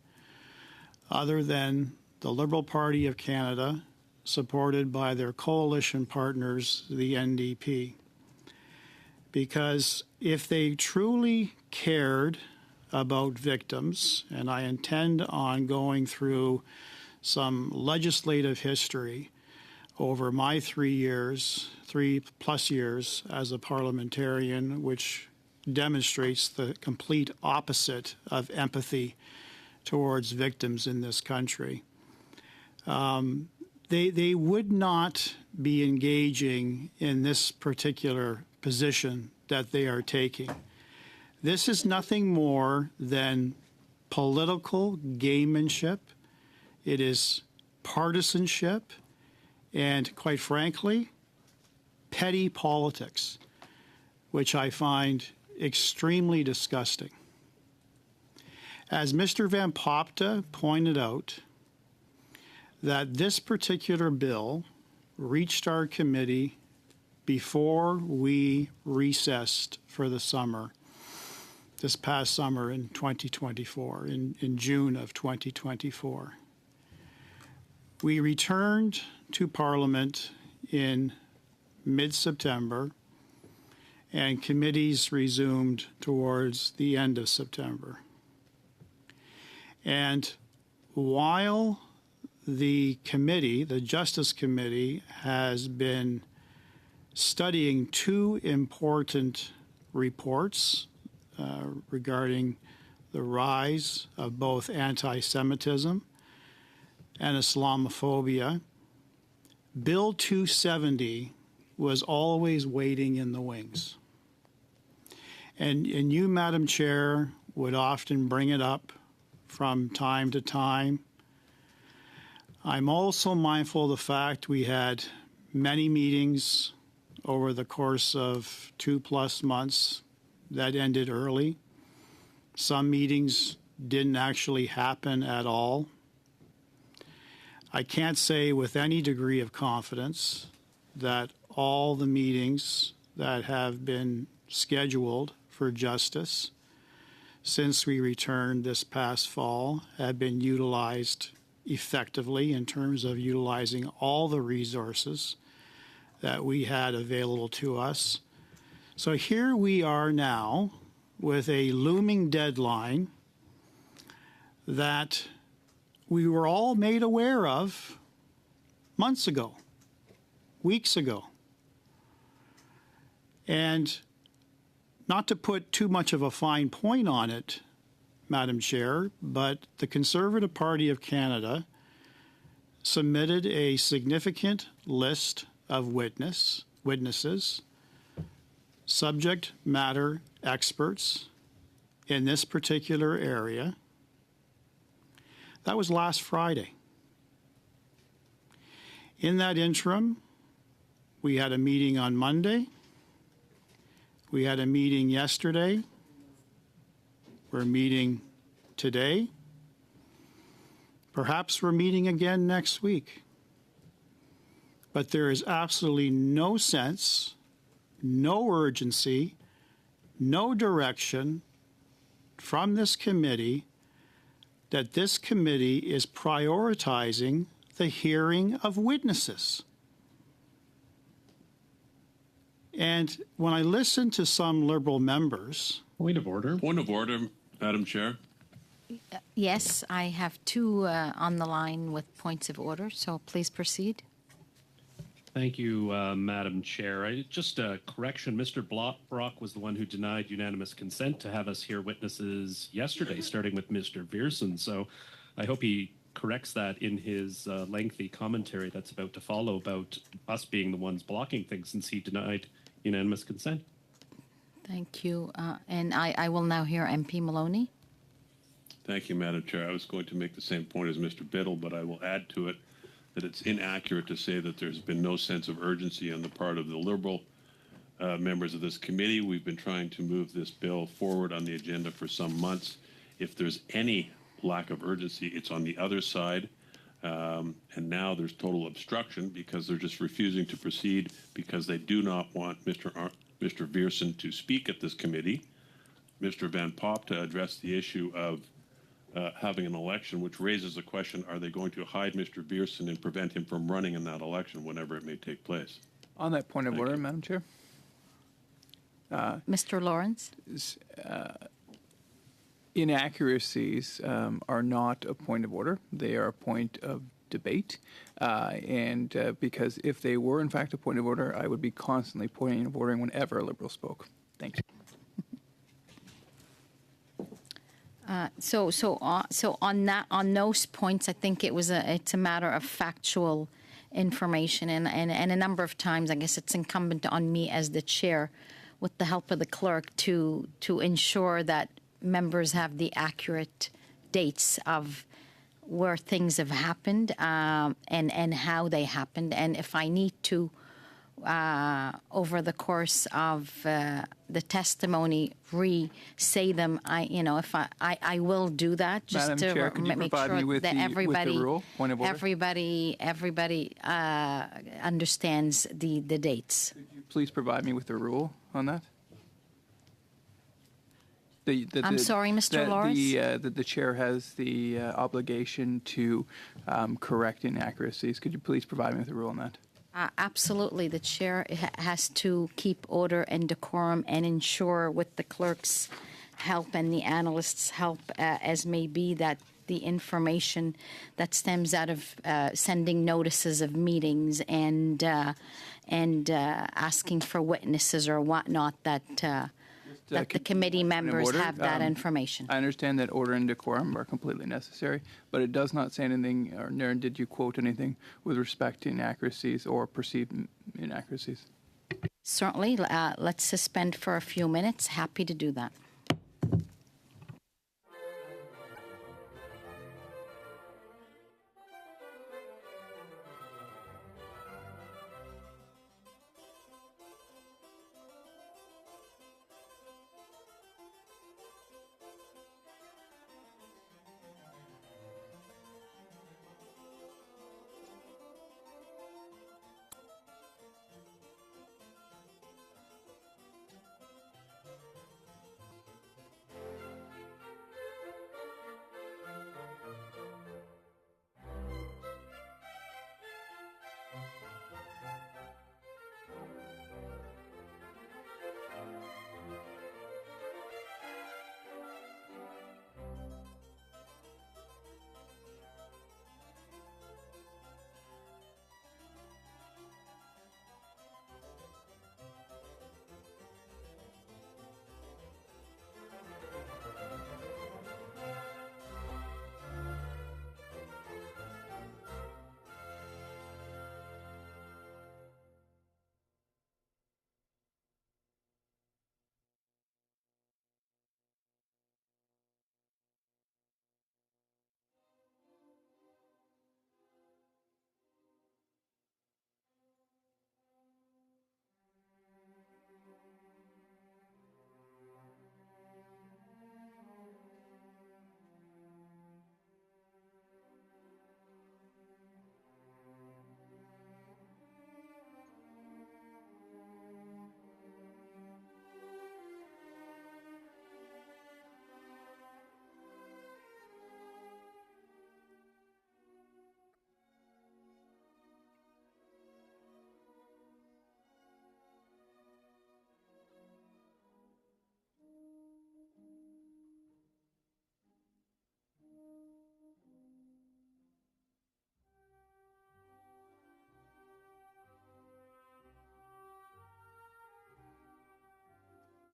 other than the Liberal Party of Canada, supported by their coalition partners, the NDP. Because if they truly cared about victims, and I intend on going through some legislative history over my 3+ years as a parliamentarian, which demonstrates the complete opposite of empathy towards victims in this country. They would not be engaging in this particular position that they are taking. This is nothing more than political gamemanship. It is partisanship and, quite frankly, petty politics, which I find extremely disgusting. As Mr. Van Popta pointed out, that this particular bill reached our committee before we recessed for the summer, this past summer in 2024, in June of 2024. We returned to Parliament in mid-September, and committees resumed towards the end of September. And while the committee, the Justice Committee, has been studying two important reports regarding the rise of both anti-Semitism and Islamophobia, Bill 270 was always waiting in the wings. And you, Madam Chair, would often bring it up from time to time. I'm also mindful of the fact we had many meetings over the course of 2+ months that ended early. Some meetings didn't actually happen at all. I can't say with any degree of confidence that all the meetings that have been scheduled for justice since we returned this past fall have been utilized effectively in terms of utilizing all the resources that we had available to us. So here we are now with a looming deadline that we were all made aware of months ago, weeks ago. And not to put too much of a fine point on it, Madam Chair, but the Conservative Party of Canada submitted a significant list of witnesses, subject matter experts in this particular area. That was last Friday. In that interim, we had a meeting on Monday. We had a meeting yesterday. We're meeting today. Perhaps we're meeting again next week. But there is absolutely no sense, no urgency, no direction from this committee that this committee is prioritizing the hearing of witnesses. And when I listen to some Liberal members... Point of order. Point of order, Madam Chair. Yes, I have two on the line with points of order, so please proceed. Thank you, Madam Chair. Just a correction, Mr. Brock was the one who denied unanimous consent to have us hear witnesses yesterday, starting with Mr. Viersen. So I hope he corrects that in his lengthy commentary that's about to follow about us being the ones blocking things, since he denied unanimous consent. Thank you. And I will now hear MP Maloney. Thank you, Madam Chair. I was going to make the same point as Mr. Biddle, but I will add to it that it's inaccurate to say that there's been no sense of urgency on the part of the Liberal members of this committee. We've been trying to move this bill forward on the agenda for some months. If there's any lack of urgency, it's on the other side. And now there's total obstruction because they're just refusing to proceed because they do not want Mr. Viersen to speak at this committee, Mr. Van Pop to address the issue of having an election, which raises the question, are they going to hide Mr. Viersen and prevent him from running in that election whenever it may take place? On that point of order, Madam Chair. Mr. Lawrence. Inaccuracies are not a point of order. They are a point of debate. Because if they were, in fact, a point of order, I would be constantly pointing of ordering whenever a Liberal spoke. Thank you. So on those points, I think it's a matter of factual information, and a number of times, I guess it's incumbent on me as the chair, with the help of the clerk, to ensure that members have the accurate dates of where things have happened and how they happened, and if I need to. Over the course of the testimony, re-say them. I will do that just Madam to Chair, could you make provide sure me with that the rule? Point of order? everybody understands the dates. Could you please provide me with the rule on that? I'm sorry, Mr. Lawrence? The chair has the obligation to correct inaccuracies. Could you please provide me with the rule on that? Absolutely. The chair has to keep order and decorum and ensure, with the clerk's help and the analyst's help, as may be, that the information that stems out of sending notices of meetings and asking for witnesses or whatnot, that the committee members have that information. I understand that order and decorum are completely necessary, but it does not say anything, nor did you quote anything with respect to inaccuracies or perceived inaccuracies. Certainly. Let's suspend for a few minutes. Happy to do that.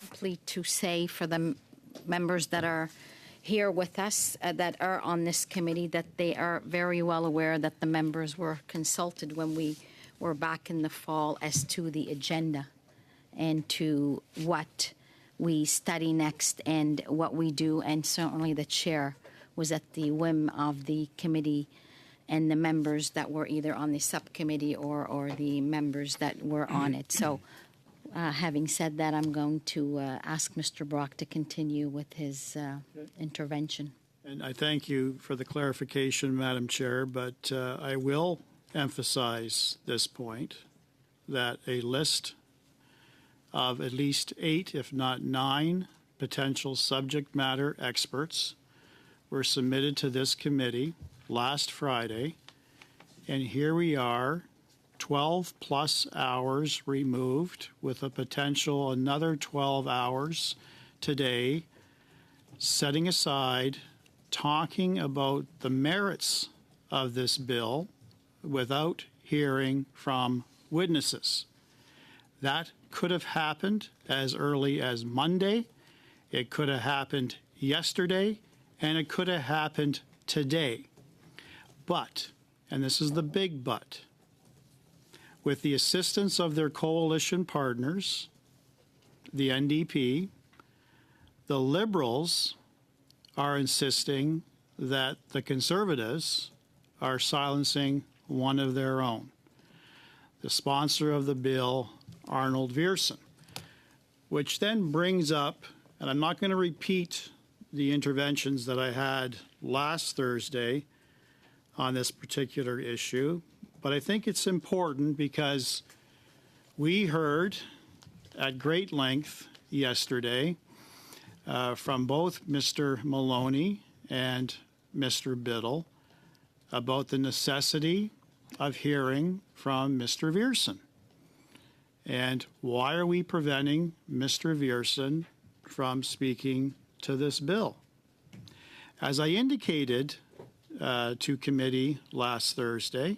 simply to say for the members that are here with us that are on this committee that they are very well aware that the members were consulted when we were back in the fall as to the agenda and to what we study next and what we do. And certainly the chair was at the whim of the committee and the members that were either on the subcommittee or the members that were on it. So having said that, I'm going to ask Mr. Brock to continue with his intervention. And I thank you for the clarification, Madam Chair, but I will emphasize this point, that a list of at least 8, if not 9, potential subject matter experts were submitted to this committee last Friday, and here we are, 12 plus hours removed with a potential another 12 hours today, setting aside, talking about the merits of this bill without hearing from witnesses. That could have happened as early as Monday. It could have happened yesterday, and it could have happened today. But, and this is the big but, with the assistance of their coalition partners, the NDP, the Liberals are insisting that the Conservatives are silencing one of their own, the sponsor of the bill, Arnold Viersen, which then brings up, and I'm not going to repeat the interventions that I had last Thursday on this particular issue, but I think it's important because we heard at great length yesterday from both Mr. Maloney and Mr. Biddle about the necessity of hearing from Mr. Viersen. And why are we preventing Mr. Viersen from speaking to this bill? As I indicated to committee last Thursday,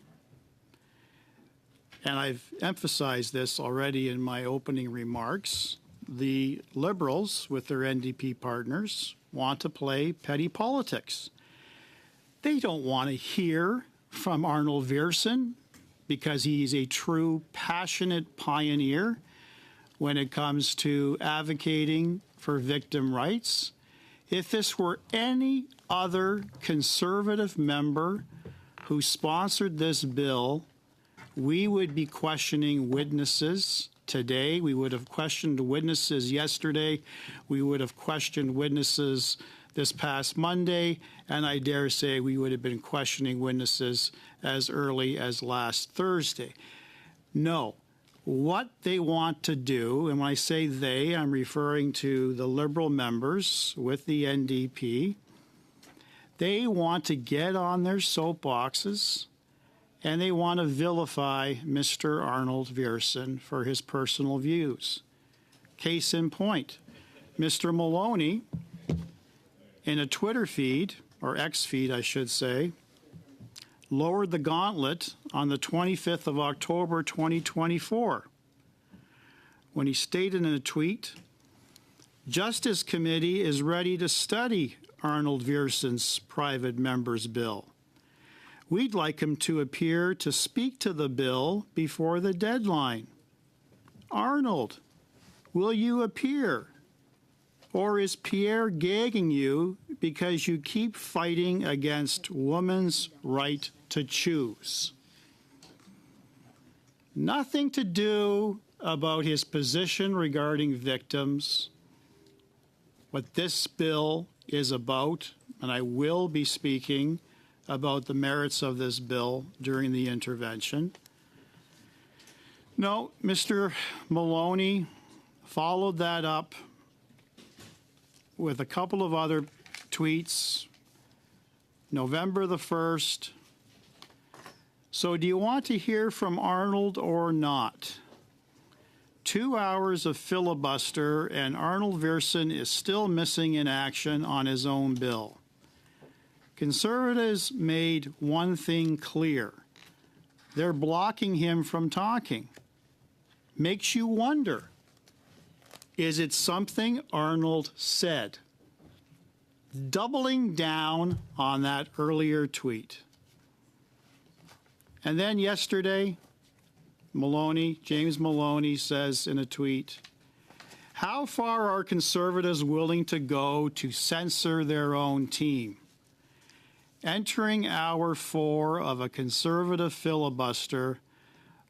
and I've emphasized this already in my opening remarks, the Liberals, with their NDP partners, want to play petty politics. They don't want to hear from Arnold Viersen because he's a true, passionate pioneer when it comes to advocating for victim rights. If this were any other Conservative member who sponsored this bill, we would be questioning witnesses today. We would have questioned witnesses yesterday. We would have questioned witnesses this past Monday, and I dare say we would have been questioning witnesses as early as last Thursday. No. What they want to do, and when I say they, I'm referring to the Liberal members with the NDP, they want to get on their soapboxes and they want to vilify Mr. Arnold Viersen for his personal views. Case in point, Mr. Maloney, in a Twitter feed, or X feed I should say, lowered the gauntlet on the 25th of October 2024 when he stated in a tweet, "Justice Committee is ready to study Arnold Viersen's private member's bill. We'd like him to appear to speak to the bill before the deadline. Arnold, will you appear? Or is Pierre gagging you because you keep fighting against women's right to choose?" Nothing to do about his position regarding victims. What this bill is about, and I will be speaking about the merits of this bill during the intervention. No, Mr. Maloney followed that up with a couple of other tweets, November the 1st. So do you want to hear from Arnold or not? 2 hours of filibuster and Arnold Viersen is still missing in action on his own bill. Conservatives made one thing clear. They're blocking him from talking. Makes you wonder, Is it something Arnold said? Doubling down on that earlier tweet. And then yesterday, James Maloney says in a tweet, how far are conservatives willing to go to censor their own team? Entering hour 4 of a conservative filibuster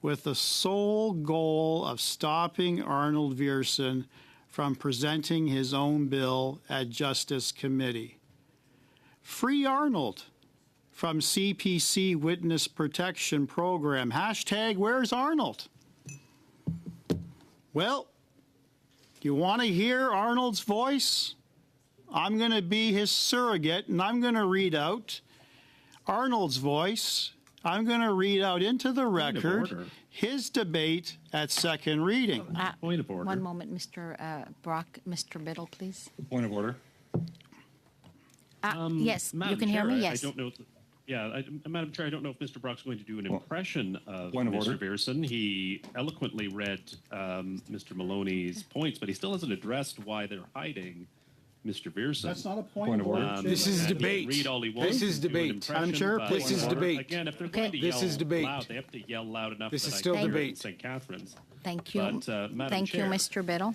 with the sole goal of stopping Arnold Viersen from presenting his own bill at Justice Committee. Free Arnold from CPC Witness Protection Program. Hashtag where's Arnold? Well, you want to hear Arnold's voice? I'm going to be his surrogate, and I'm going to read out Arnold's voice. I'm going to read out into the record his debate at second reading. Point of order. One moment, Mr. Brock. Mr. Biddle, please. Point of order. Yes, Madam you can hear Chair, me? Yes. I don't know. Madam Chair, I don't know if Mr. Brock's going to do an impression of point of Mr. order. Viersen. He eloquently read Mr. Maloney's points, but he still hasn't addressed why they're hiding Mr. Viersen. That's not a point of order. This is And he can debate. read all he wants. This is do an debate. impression, Madam Chair, but- please. This is debate. Again, if they're Okay. going to This yell is debate. loud, they have to yell loud enough This that is I still can hear it in debate. St. Catharines. Thank you. But, Madam Thank you, Chair. Mr. Biddle.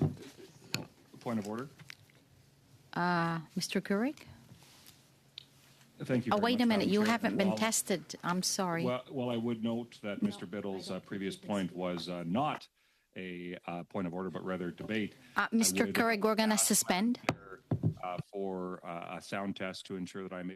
Point of order. Mr. Keurig? Thank you. Oh, very wait much, a minute. Madam You Chair. haven't been Well- tested. I'm sorry. Well, I would note that Mr. Biddle's previous point was not a point of order, but rather debate. Mr. would Keurig, we're going to ask suspend. For a sound test to ensure that I'm.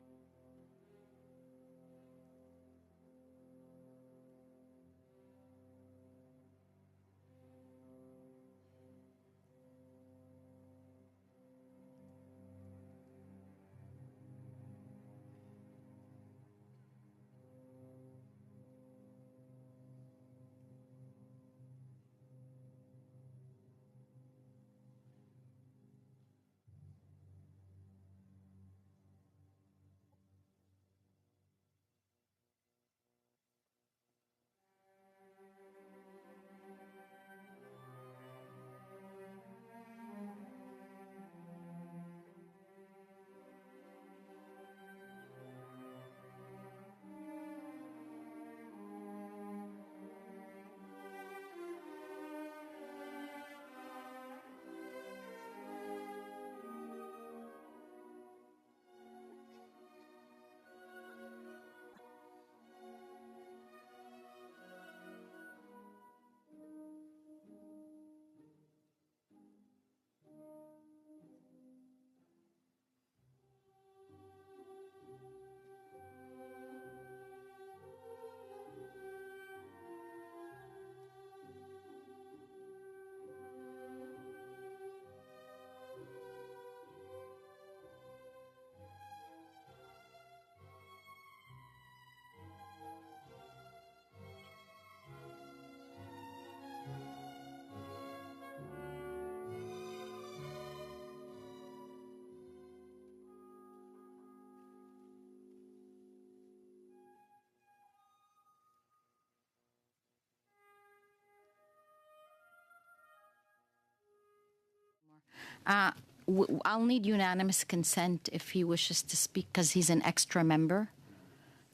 I'll need unanimous consent if he wishes to speak because he's an extra member.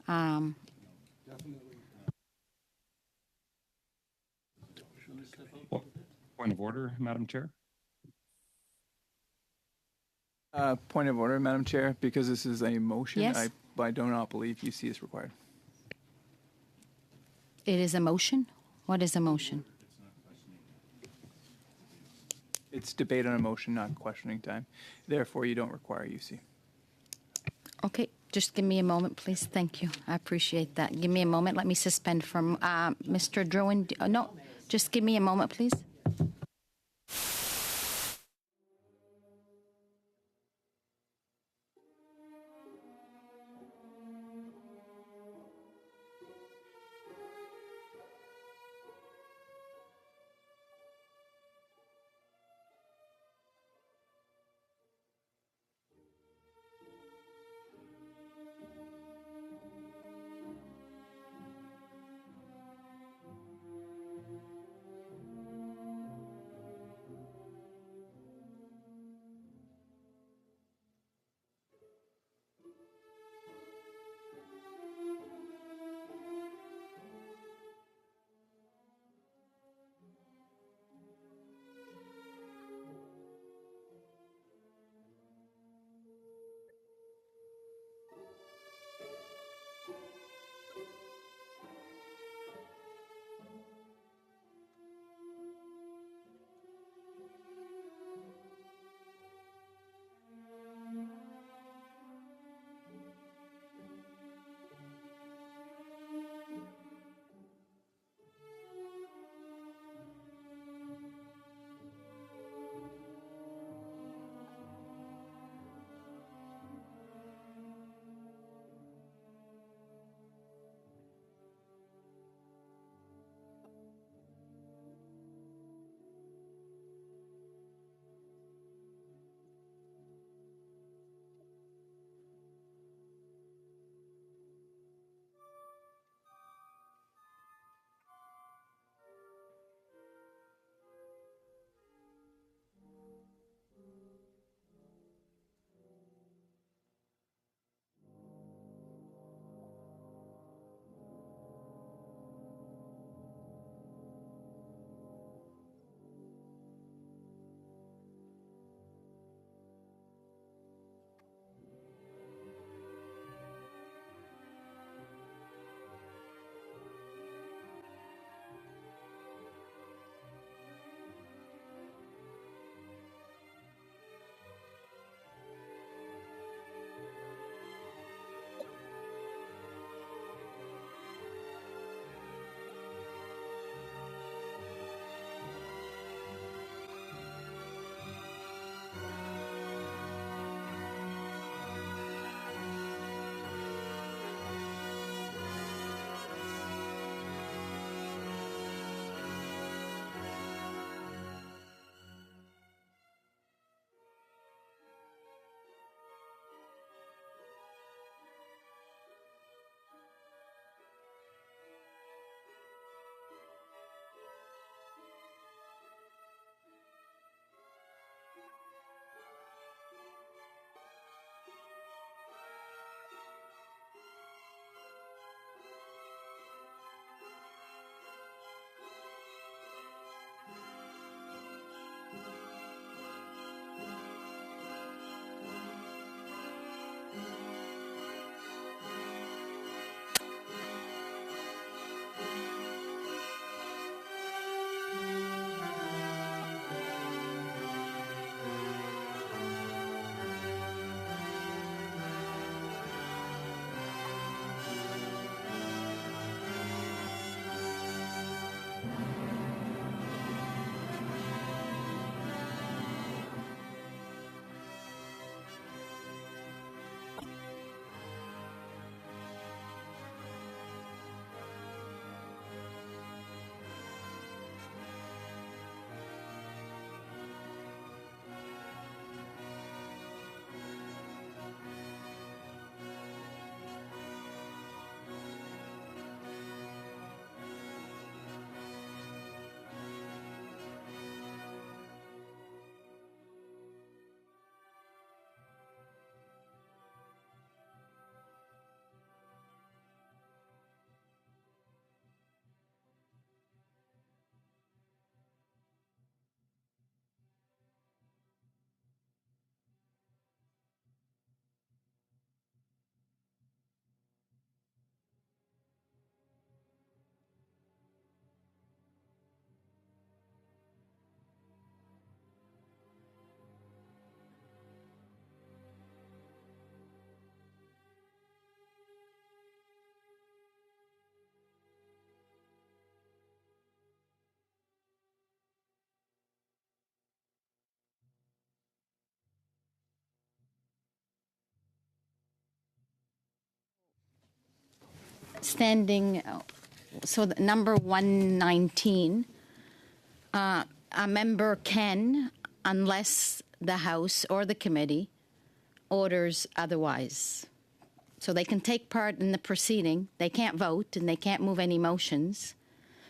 Point of order, Madam Chair. Point of order, Madam Chair, because this is a motion. Yes. I do not believe UC is required. It is a motion? What is a motion? It's debate on a motion, not questioning time. Therefore, you don't require UC. Okay, just give me a moment, please. Thank you. I appreciate that. Give me a moment. Let me suspend from Mr. Drouin. No, just give me a moment, please. standing, so the number 119, a member can, unless the House or the committee orders otherwise. So they can take part in the proceeding. They can't vote and they can't move any motions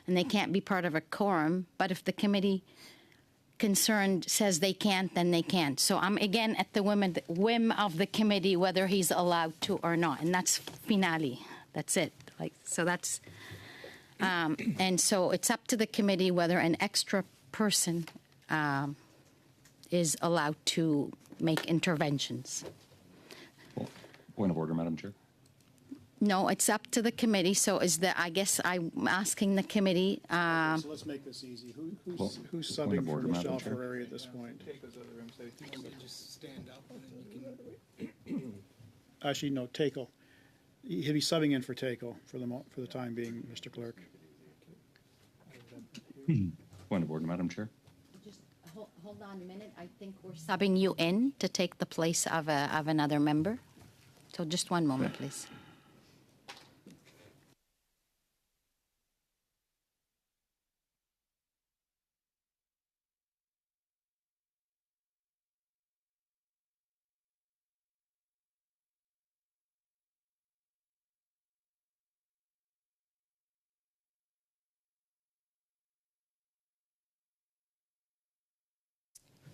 and they can't be part of a quorum. But if the committee concerned says they can't, then they can't. So I'm again at the whim of the committee whether he's allowed to or not. And that's finale. That's it. Like, so that's, and so it's up to the committee whether an extra person is allowed to make interventions. Point of order, Madam Chair. No, it's up to the committee. So I guess I'm asking the committee. So let's make this easy. Who's subbing for order, Madam Michelle Chair. Ferrari at this point? Just stand up and then you can. Actually, no, Takel. He'll be subbing in for Takel for the time being, Mr. Clerk. Point of order, Madam Chair. Just hold on a minute. I think we're subbing you in to take the place of another member. So just one moment, please.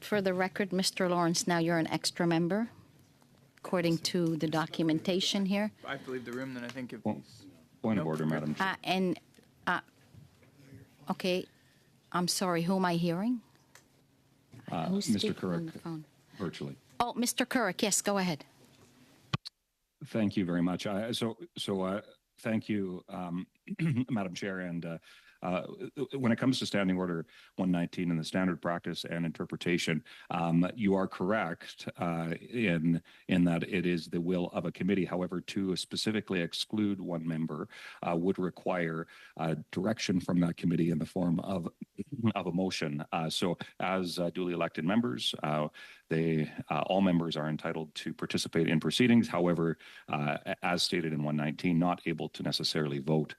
For the record, Mr. Lawrence, now you're an extra member, according to the documentation here. I believe the room, then I think if Point of order, Madam Chair. Okay, I'm sorry, who am I hearing? Who's Mr. speaking on Couric, the phone? virtually. Oh, Mr. Couric, yes, go ahead. Thank you very much. Thank you, Madam Chair. And when it comes to Standing Order 119 and the standard practice and interpretation, you are correct in that it is the will of a committee. However, to specifically exclude one member would require direction from that committee in the form of a motion. So, as duly elected members, all members are entitled to participate in proceedings. However, as stated in 119, not able to necessarily vote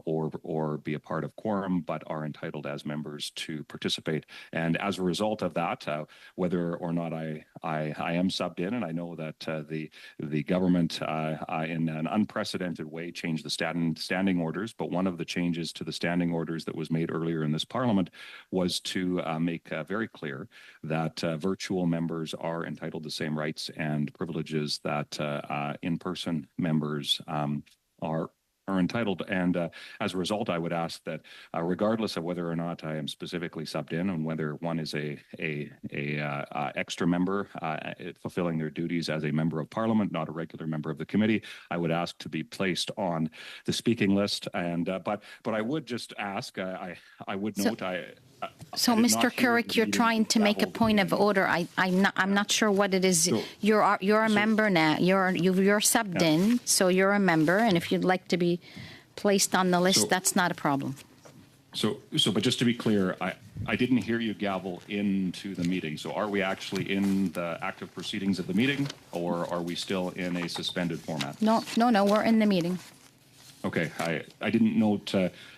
or be a part of quorum, but are entitled as members to participate. And as a result of that, whether or not I am subbed in, and I know that the government in an unprecedented way changed the standing orders, but one of the changes to the standing orders that was made earlier in this Parliament was to make very clear that virtual members are entitled to the same rights and privileges that in-person members are entitled. And as a result, I would ask that regardless of whether or not I am specifically subbed in and whether one is a extra member fulfilling their duties as a member of Parliament, not a regular member of the committee, I would ask to be placed on the speaking list. And but I would just ask, I would note So, Mr. Couric, you're trying to make a point of order. I'm not sure what it is. So, you're a member now. You're subbed in, so you're a member. And if you'd like to be placed on the list, that's not a problem. But just to be clear, I didn't hear you gavel into the meeting. So, are we actually in the active proceedings of the meeting, or are we still in a suspended format? No. We're in the meeting. Okay, I didn't note.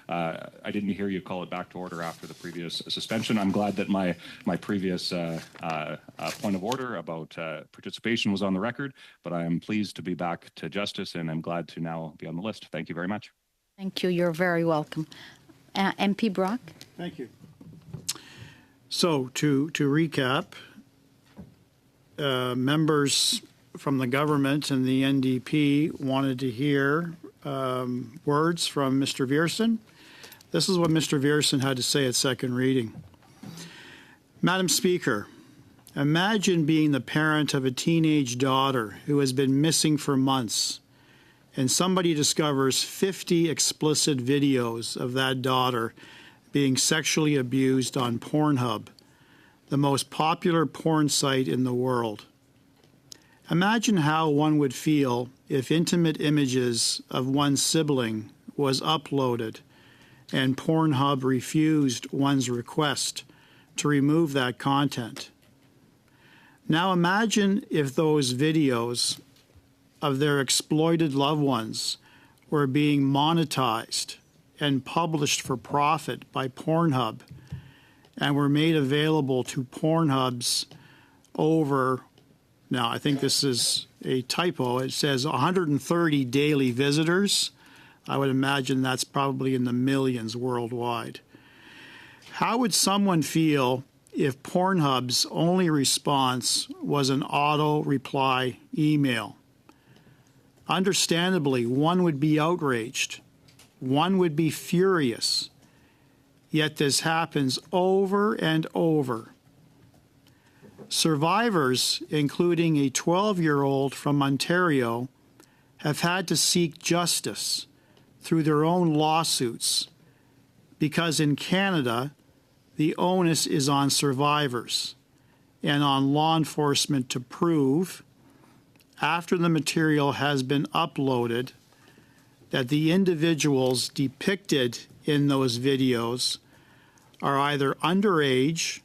I didn't hear you call it back to order after the previous suspension. I'm glad that my previous point of order about participation was on the record, but I am pleased to be back to justice, and I'm glad to now be on the list. Thank you very much. Thank you. You're very welcome. MP Brock? Thank you. So to recap, members from the government and the NDP wanted to hear words from Mr. Viersen. This is what Mr. Viersen had to say at second reading. Madam Speaker, imagine being the parent of a teenage daughter who has been missing for months, and somebody discovers 50 explicit videos of that daughter being sexually abused on Pornhub, the most popular porn site in the world. Imagine how one would feel if intimate images of one's sibling was uploaded and Pornhub refused one's request to remove that content. Now imagine if those videos of their exploited loved ones were being monetized and published for profit by Pornhub and were made available to Pornhub's now I think this is a typo, it says 130 daily visitors. I would imagine that's probably in the millions worldwide. How would someone feel if Pornhub's only response was an auto reply email? Understandably, one would be outraged. One would be furious. Yet this happens over and over. Survivors, including a 12-year-old from Ontario, have had to seek justice through their own lawsuits because in Canada, the onus is on survivors and on law enforcement to prove, after the material has been uploaded, that the individuals depicted in those videos are either underage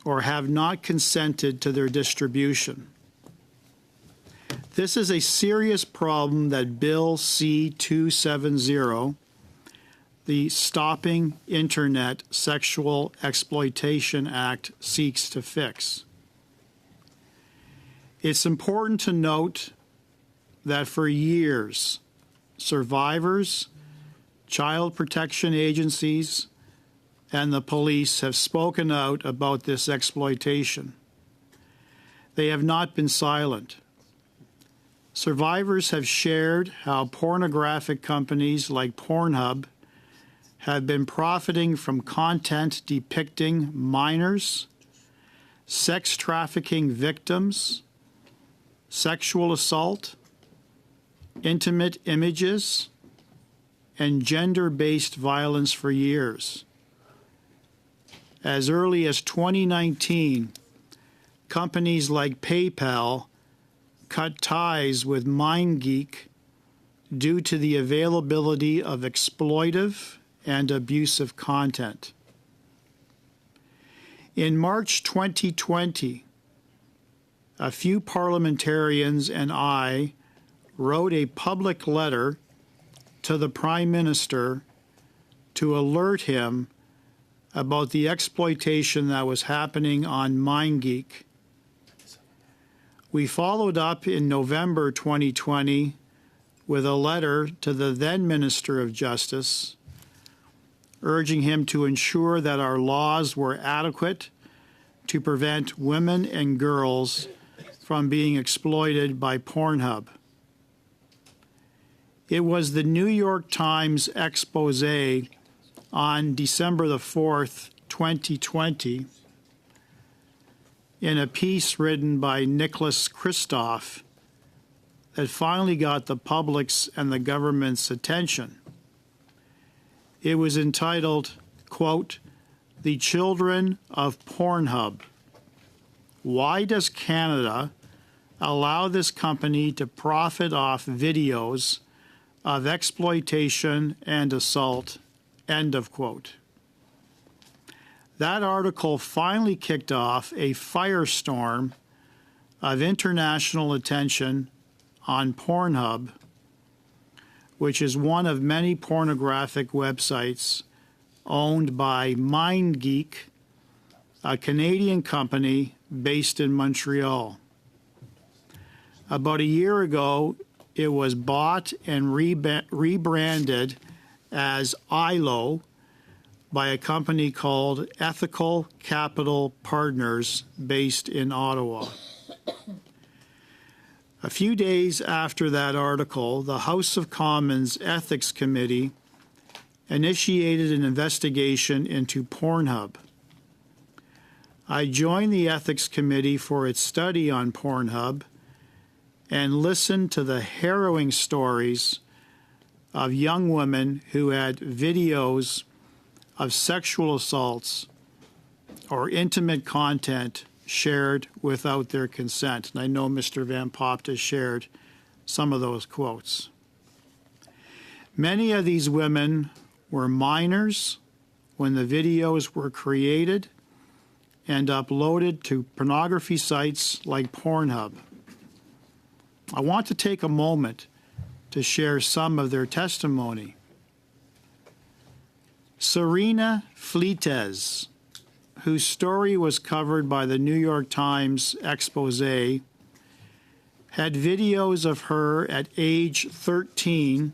or have not consented to their distribution. This is a serious problem that Bill C-270, the Stopping Internet Sexual Exploitation Act, seeks to fix. It's important to note that for years, survivors, child protection agencies, and the police have spoken out about this exploitation. They have not been silent. Survivors have shared how pornographic companies like Pornhub have been profiting from content depicting minors, sex trafficking victims, sexual assault, intimate images, and gender-based violence for years. As early as 2019, companies like PayPal cut ties with MindGeek due to the availability of exploitive and abusive content. In March 2020, a few parliamentarians and I wrote a public letter to the Prime Minister to alert him about the exploitation that was happening on MindGeek. We followed up in November 2020 with a letter to the then Minister of Justice, urging him to ensure that our laws were adequate to prevent women and girls from being exploited by Pornhub. It was the New York Times expose on December the 4th, 2020, in a piece written by Nicholas Kristof that finally got the public's and the government's attention. It was entitled, quote, "The Children of Pornhub. Why does Canada allow this company to profit off videos of exploitation and assault?" End of quote. That article finally kicked off a firestorm of international attention on Pornhub, which is one of many pornographic websites owned by MindGeek, a Canadian company based in Montreal. About a year ago, it was bought and rebranded as ILO by a company called Ethical Capital Partners based in Ottawa. A few days after that article, the House of Commons Ethics Committee initiated an investigation into Pornhub. I joined the Ethics Committee for its study on Pornhub and listened to the harrowing stories of young women who had videos of sexual assaults or intimate content shared without their consent. And I know Mr. Van Popta shared some of those quotes. Many of these women were minors when the videos were created and uploaded to pornography sites like Pornhub. I want to take a moment to share some of their testimony. Serena Flites, whose story was covered by the New York Times expose, had videos of her at age 13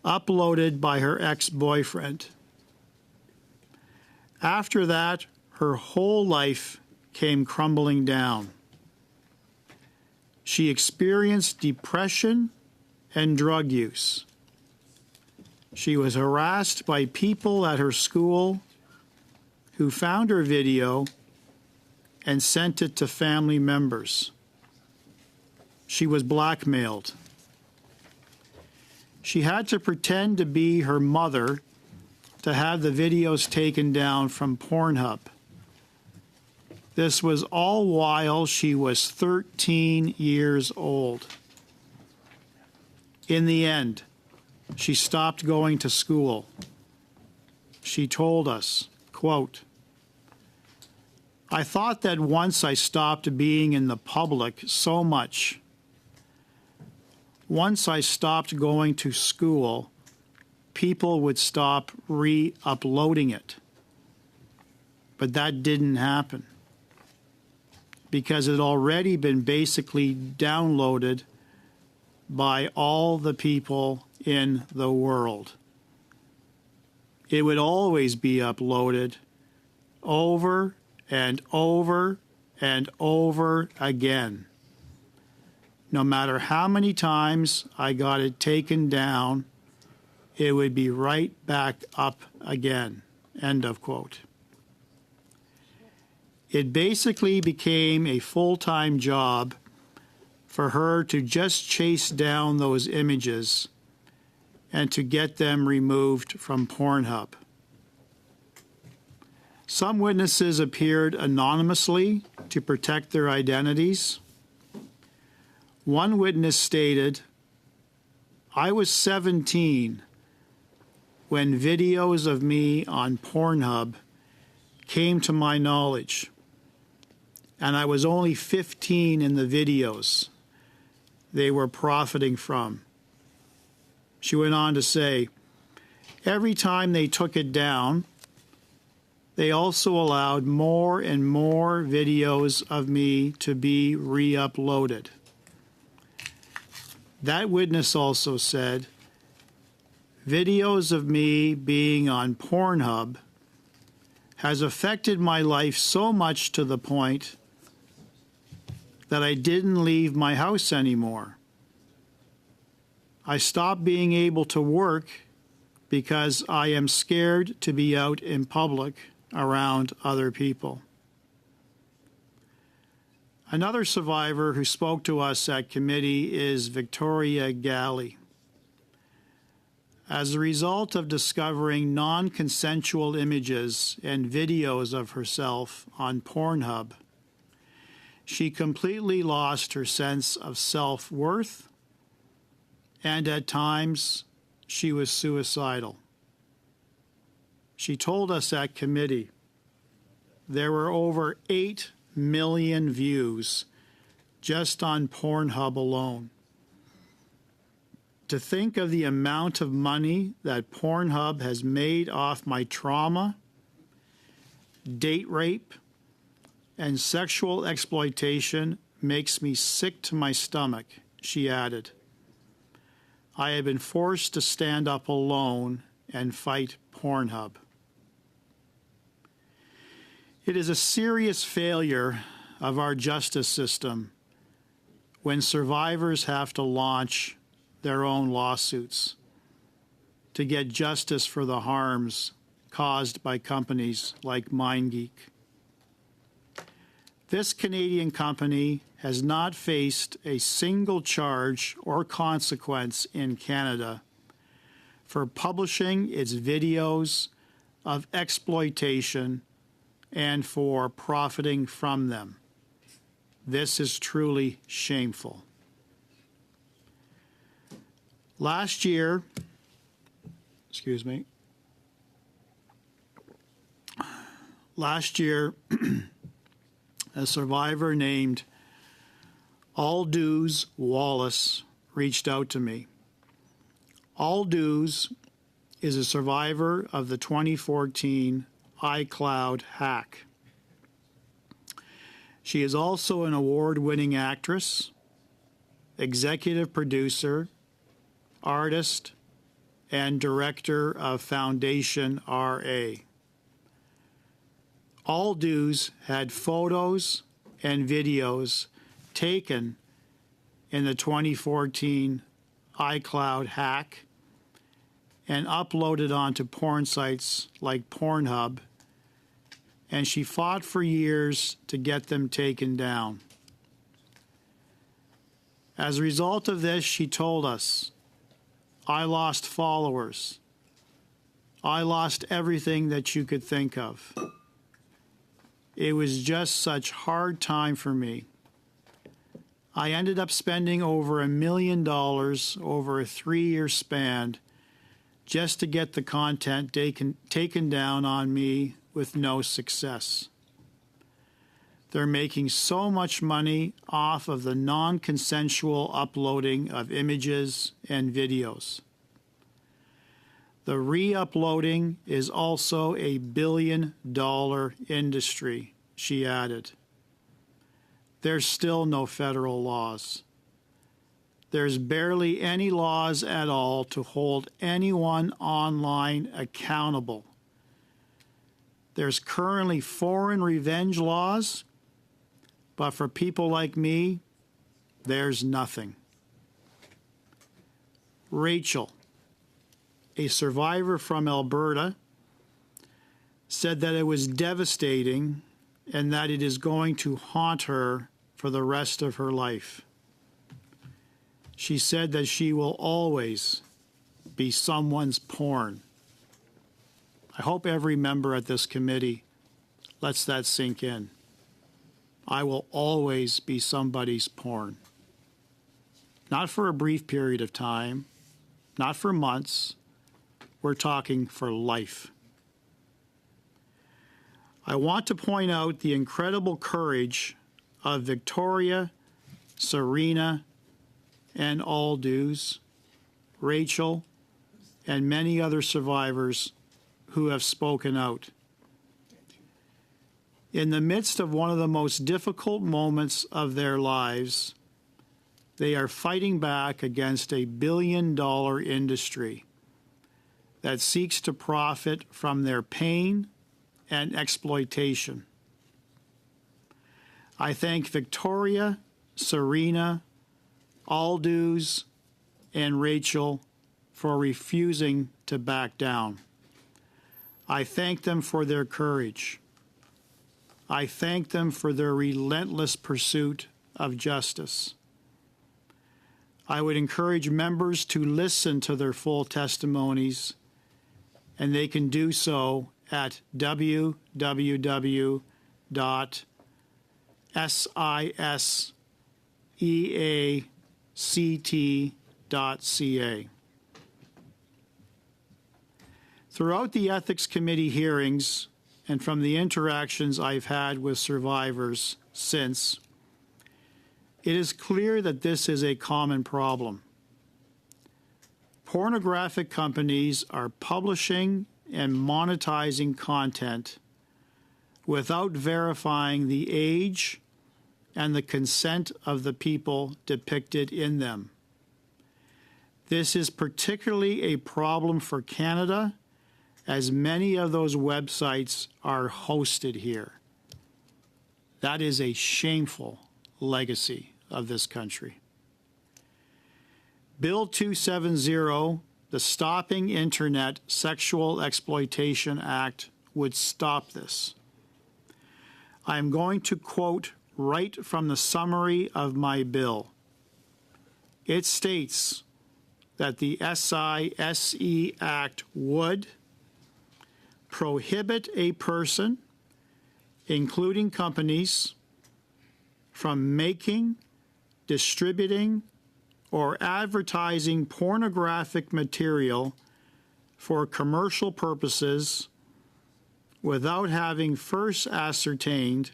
uploaded by her ex-boyfriend. After that, her whole life came crumbling down. She experienced depression and drug use. She was harassed by people at her school who found her video and sent it to family members. She was blackmailed. She had to pretend to be her mother to have the videos taken down from Pornhub. This was all while she was 13 years old. In the end, she stopped going to school. She told us, quote, "I thought that once I stopped being in the public so much, once I stopped going to school, people would stop re-uploading it. But that didn't happen because it had already been basically downloaded by all the people in the world. It would always be uploaded over and over and over again. No matter how many times I got it taken down, it would be right back up again." End of quote. It basically became a full-time job for her to just chase down those images and to get them removed from Pornhub. Some witnesses appeared anonymously to protect their identities. One witness stated, "I was 17 when videos of me on Pornhub came to my knowledge, and I was only 15 in the videos they were profiting from." She went on to say, "Every time they took it down, they also allowed more and more videos of me to be re-uploaded." That witness also said, "Videos of me being on Pornhub has affected my life so much to the point that I didn't leave my house anymore. I stopped being able to work because I am scared to be out in public around other people." Another survivor who spoke to us at committee is Victoria Galley. As a result of discovering non-consensual images and videos of herself on Pornhub, she completely lost her sense of self-worth, and at times she was suicidal. She told us at committee there were over 8 million views just on Pornhub alone. To think of the amount of money that Pornhub has made off my trauma, date rape, and sexual exploitation makes me sick to my stomach, she added. I have been forced to stand up alone and fight Pornhub. It is a serious failure of our justice system when survivors have to launch their own lawsuits to get justice for the harms caused by companies like MindGeek. This Canadian company has not faced a single charge or consequence in Canada for publishing its videos of exploitation and for profiting from them. This is truly shameful. Last year, a survivor named Aldous Wallace reached out to me. Aldous is a survivor of the 2014 iCloud hack. She is also an award-winning actress, executive producer, artist, and director of Foundation RA. Aldous had photos and videos taken in the 2014 iCloud hack and uploaded onto porn sites like Pornhub, and she fought for years to get them taken down. As a result of this, she told us, I lost followers. I lost everything that you could think of. It was just such hard time for me. I ended up spending over $1 million over a 3-year span just to get the content taken down on me with no success. They're making so much money off of the non-consensual uploading of images and videos. The re-uploading is also a $1 billion industry, she added. There's still no federal laws. There's barely any laws at all to hold anyone online accountable. There's currently foreign revenge laws, but for people like me, there's nothing. Rachel, a survivor from Alberta, said that it was devastating and that it is going to haunt her for the rest of her life. She said that she will always be someone's porn. I hope every member at this committee lets that sink in. I will always be somebody's porn. Not for a brief period of time, not for months. We're talking for life. I want to point out the incredible courage of Victoria, Serena, and Aldous, Rachel, and many other survivors who have spoken out. In the midst of one of the most difficult moments of their lives, they are fighting back against a $1 billion industry that seeks to profit from their pain and exploitation. I thank Victoria, Serena, Aldous, and Rachel for refusing to back down. I thank them for their courage. I thank them for their relentless pursuit of justice. I would encourage members to listen to their full testimonies, and they can do so at www.siseact.ca. Throughout the Ethics Committee hearings and from the interactions I've had with survivors since, it is clear that this is a common problem. Pornographic companies are publishing and monetizing content without verifying the age and the consent of the people depicted in them. This is particularly a problem for Canada, as many of those websites are hosted here. That is a shameful legacy of this country. Bill 270, the Stopping Internet Sexual Exploitation Act, would stop this. I am going to quote right from the summary of my bill. It states that the SISE Act would prohibit a person, including companies, from making, distributing, or advertising pornographic material for commercial purposes without having first ascertained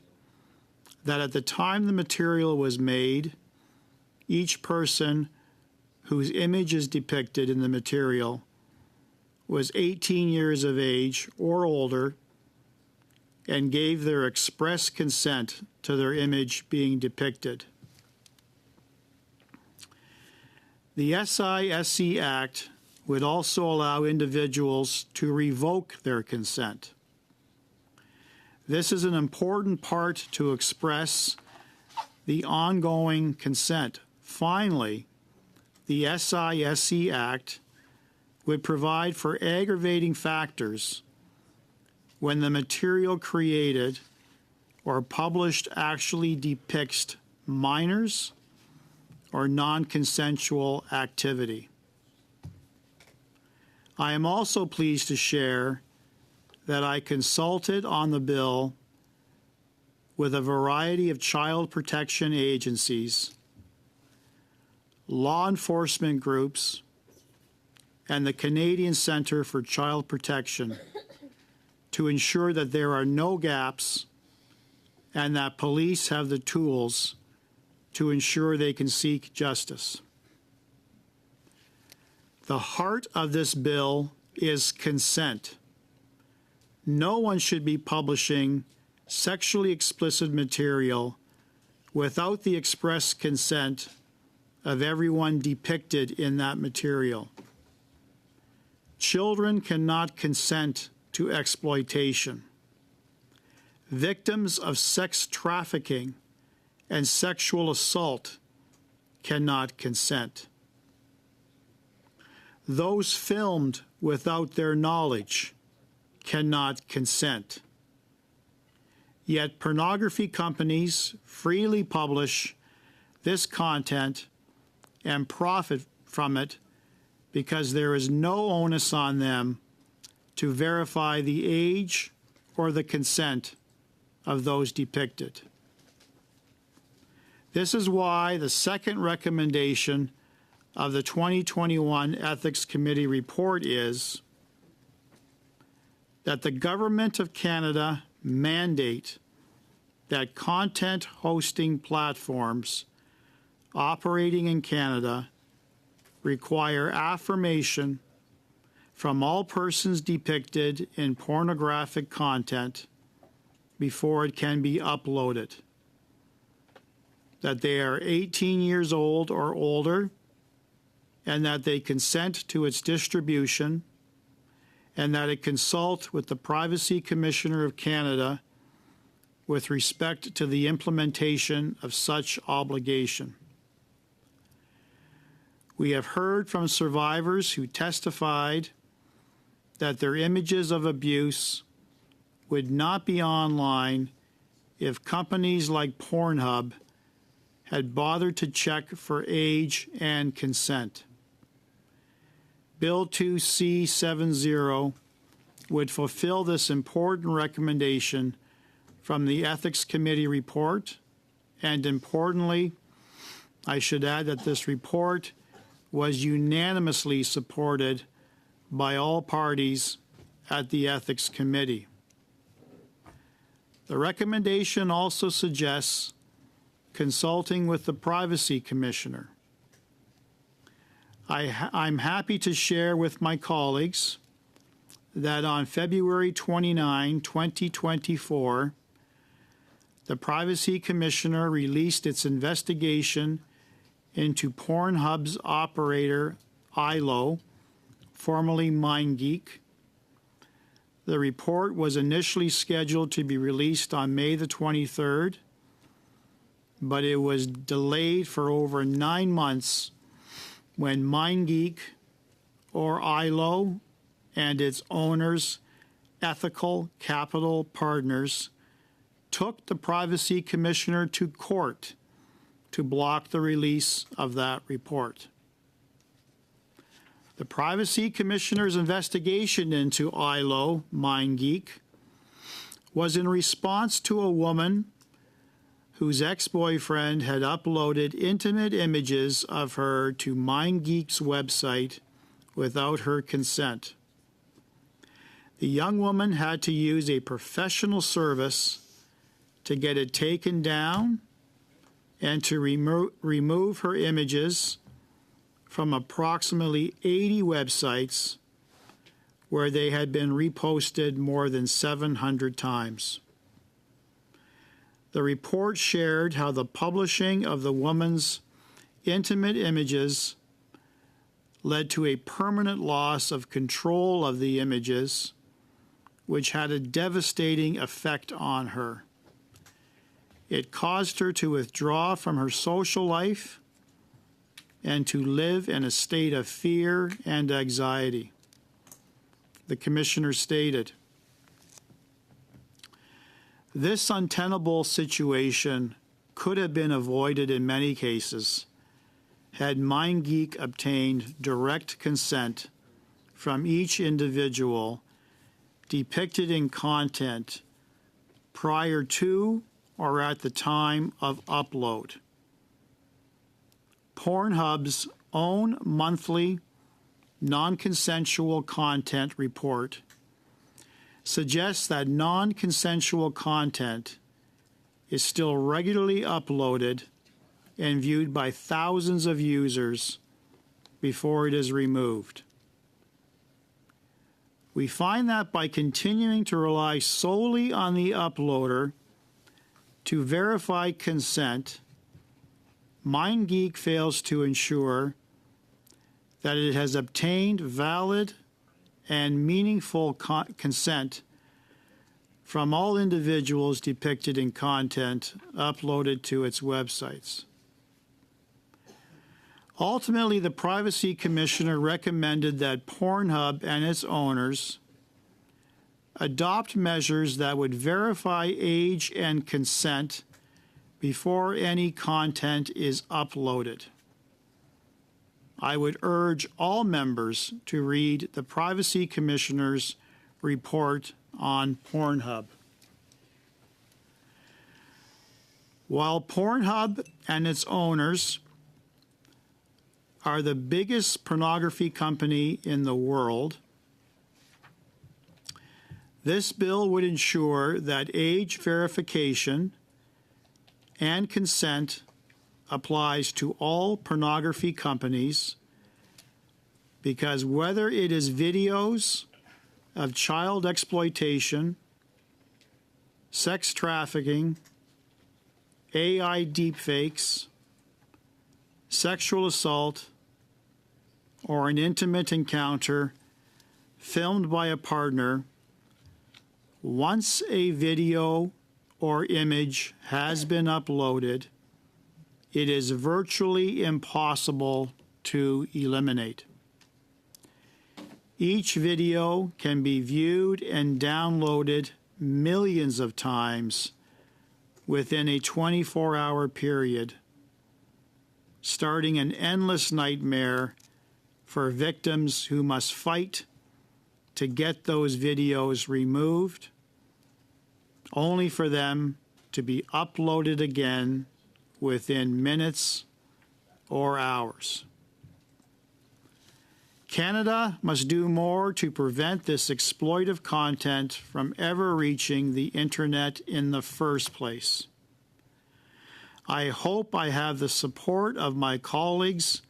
that at the time the material was made, each person whose image is depicted in the material was 18 years of age or older and gave their express consent to their image being depicted. The SISC Act would also allow individuals to revoke their consent. This is an important part to express the ongoing consent. Finally, the SISC Act would provide for aggravating factors when the material created or published actually depicts minors or non-consensual activity. I am also pleased to share that I consulted on the bill with a variety of child protection agencies, law enforcement groups, and the Canadian Centre for Child Protection to ensure that there are no gaps and that police have the tools to ensure they can seek justice. The heart of this bill is consent. No one should be publishing sexually explicit material without the express consent of everyone depicted in that material. Children cannot consent to exploitation. Victims of sex trafficking and sexual assault cannot consent. Those filmed without their knowledge cannot consent. Yet pornography companies freely publish this content and profit from it because there is no onus on them to verify the age or the consent of those depicted. This is why the second recommendation of the 2021 Ethics Committee report is that the Government of Canada mandate that content hosting platforms operating in Canada require affirmation from all persons depicted in pornographic content before it can be uploaded, that they are 18 years old or older, and that they consent to its distribution, and that it consult with the Privacy Commissioner of Canada with respect to the implementation of such obligation. We have heard from survivors who testified that their images of abuse would not be online if companies like Pornhub had bothered to check for age and consent. Bill 2C70 would fulfill this important recommendation from the Ethics Committee report, and importantly, I should add that this report was unanimously supported by all parties at the Ethics Committee. The recommendation also suggests consulting with the Privacy Commissioner. I'm happy to share with my colleagues that on February 29, 2024, the Privacy Commissioner released its investigation into Pornhub's operator, ILO, formerly MindGeek. The report was initially scheduled to be released on May the 23rd, but it was delayed for over 9 months when MindGeek, or ILO, and its owners, Ethical Capital Partners, took the Privacy Commissioner to court to block the release of that report. The Privacy Commissioner's investigation into ILO, MindGeek, was in response to a woman whose ex-boyfriend had uploaded intimate images of her to MindGeek's website without her consent. The young woman had to use a professional service to get it taken down and to remove her images from approximately 80 websites where they had been reposted more than 700 times. The report shared how the publishing of the woman's intimate images led to a permanent loss of control of the images, which had a devastating effect on her. It caused her to withdraw from her social life and to live in a state of fear and anxiety. The commissioner stated, "This untenable situation could have been avoided in many cases had MindGeek obtained direct consent from each individual depicted in content prior to or at the time of upload." Pornhub's own monthly non-consensual content report suggests that non-consensual content is still regularly uploaded and viewed by thousands of users before it is removed. We find that by continuing to rely solely on the uploader to verify consent, MindGeek fails to ensure that it has obtained valid and meaningful consent from all individuals depicted in content uploaded to its websites. Ultimately, the Privacy Commissioner recommended that Pornhub and its owners adopt measures that would verify age and consent before any content is uploaded. I would urge all members to read the Privacy Commissioner's report on Pornhub. While Pornhub and its owners are the biggest pornography company in the world, this bill would ensure that age verification and consent applies to all pornography companies, because whether it is videos of child exploitation, sex trafficking, AI deepfakes, sexual assault, or an intimate encounter filmed by a partner, once a video or image has been uploaded, it is virtually impossible to eliminate. Each video can be viewed and downloaded millions of times within a 24-hour period, starting an endless nightmare for victims who must fight to get those videos removed, only for them to be uploaded again within minutes or hours. Canada must do more to prevent this exploitive content from ever reaching the internet in the first place. I hope I have the support of my colleagues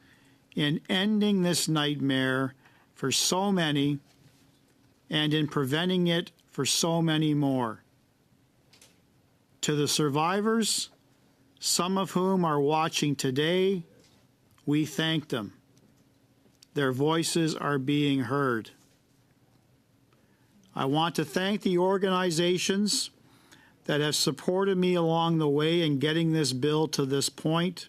in ending this nightmare for so many and in preventing it for so many more. To the survivors, some of whom are watching today, we thank them. Their voices are being heard. I want to thank the organizations that have supported me along the way in getting this bill to this point: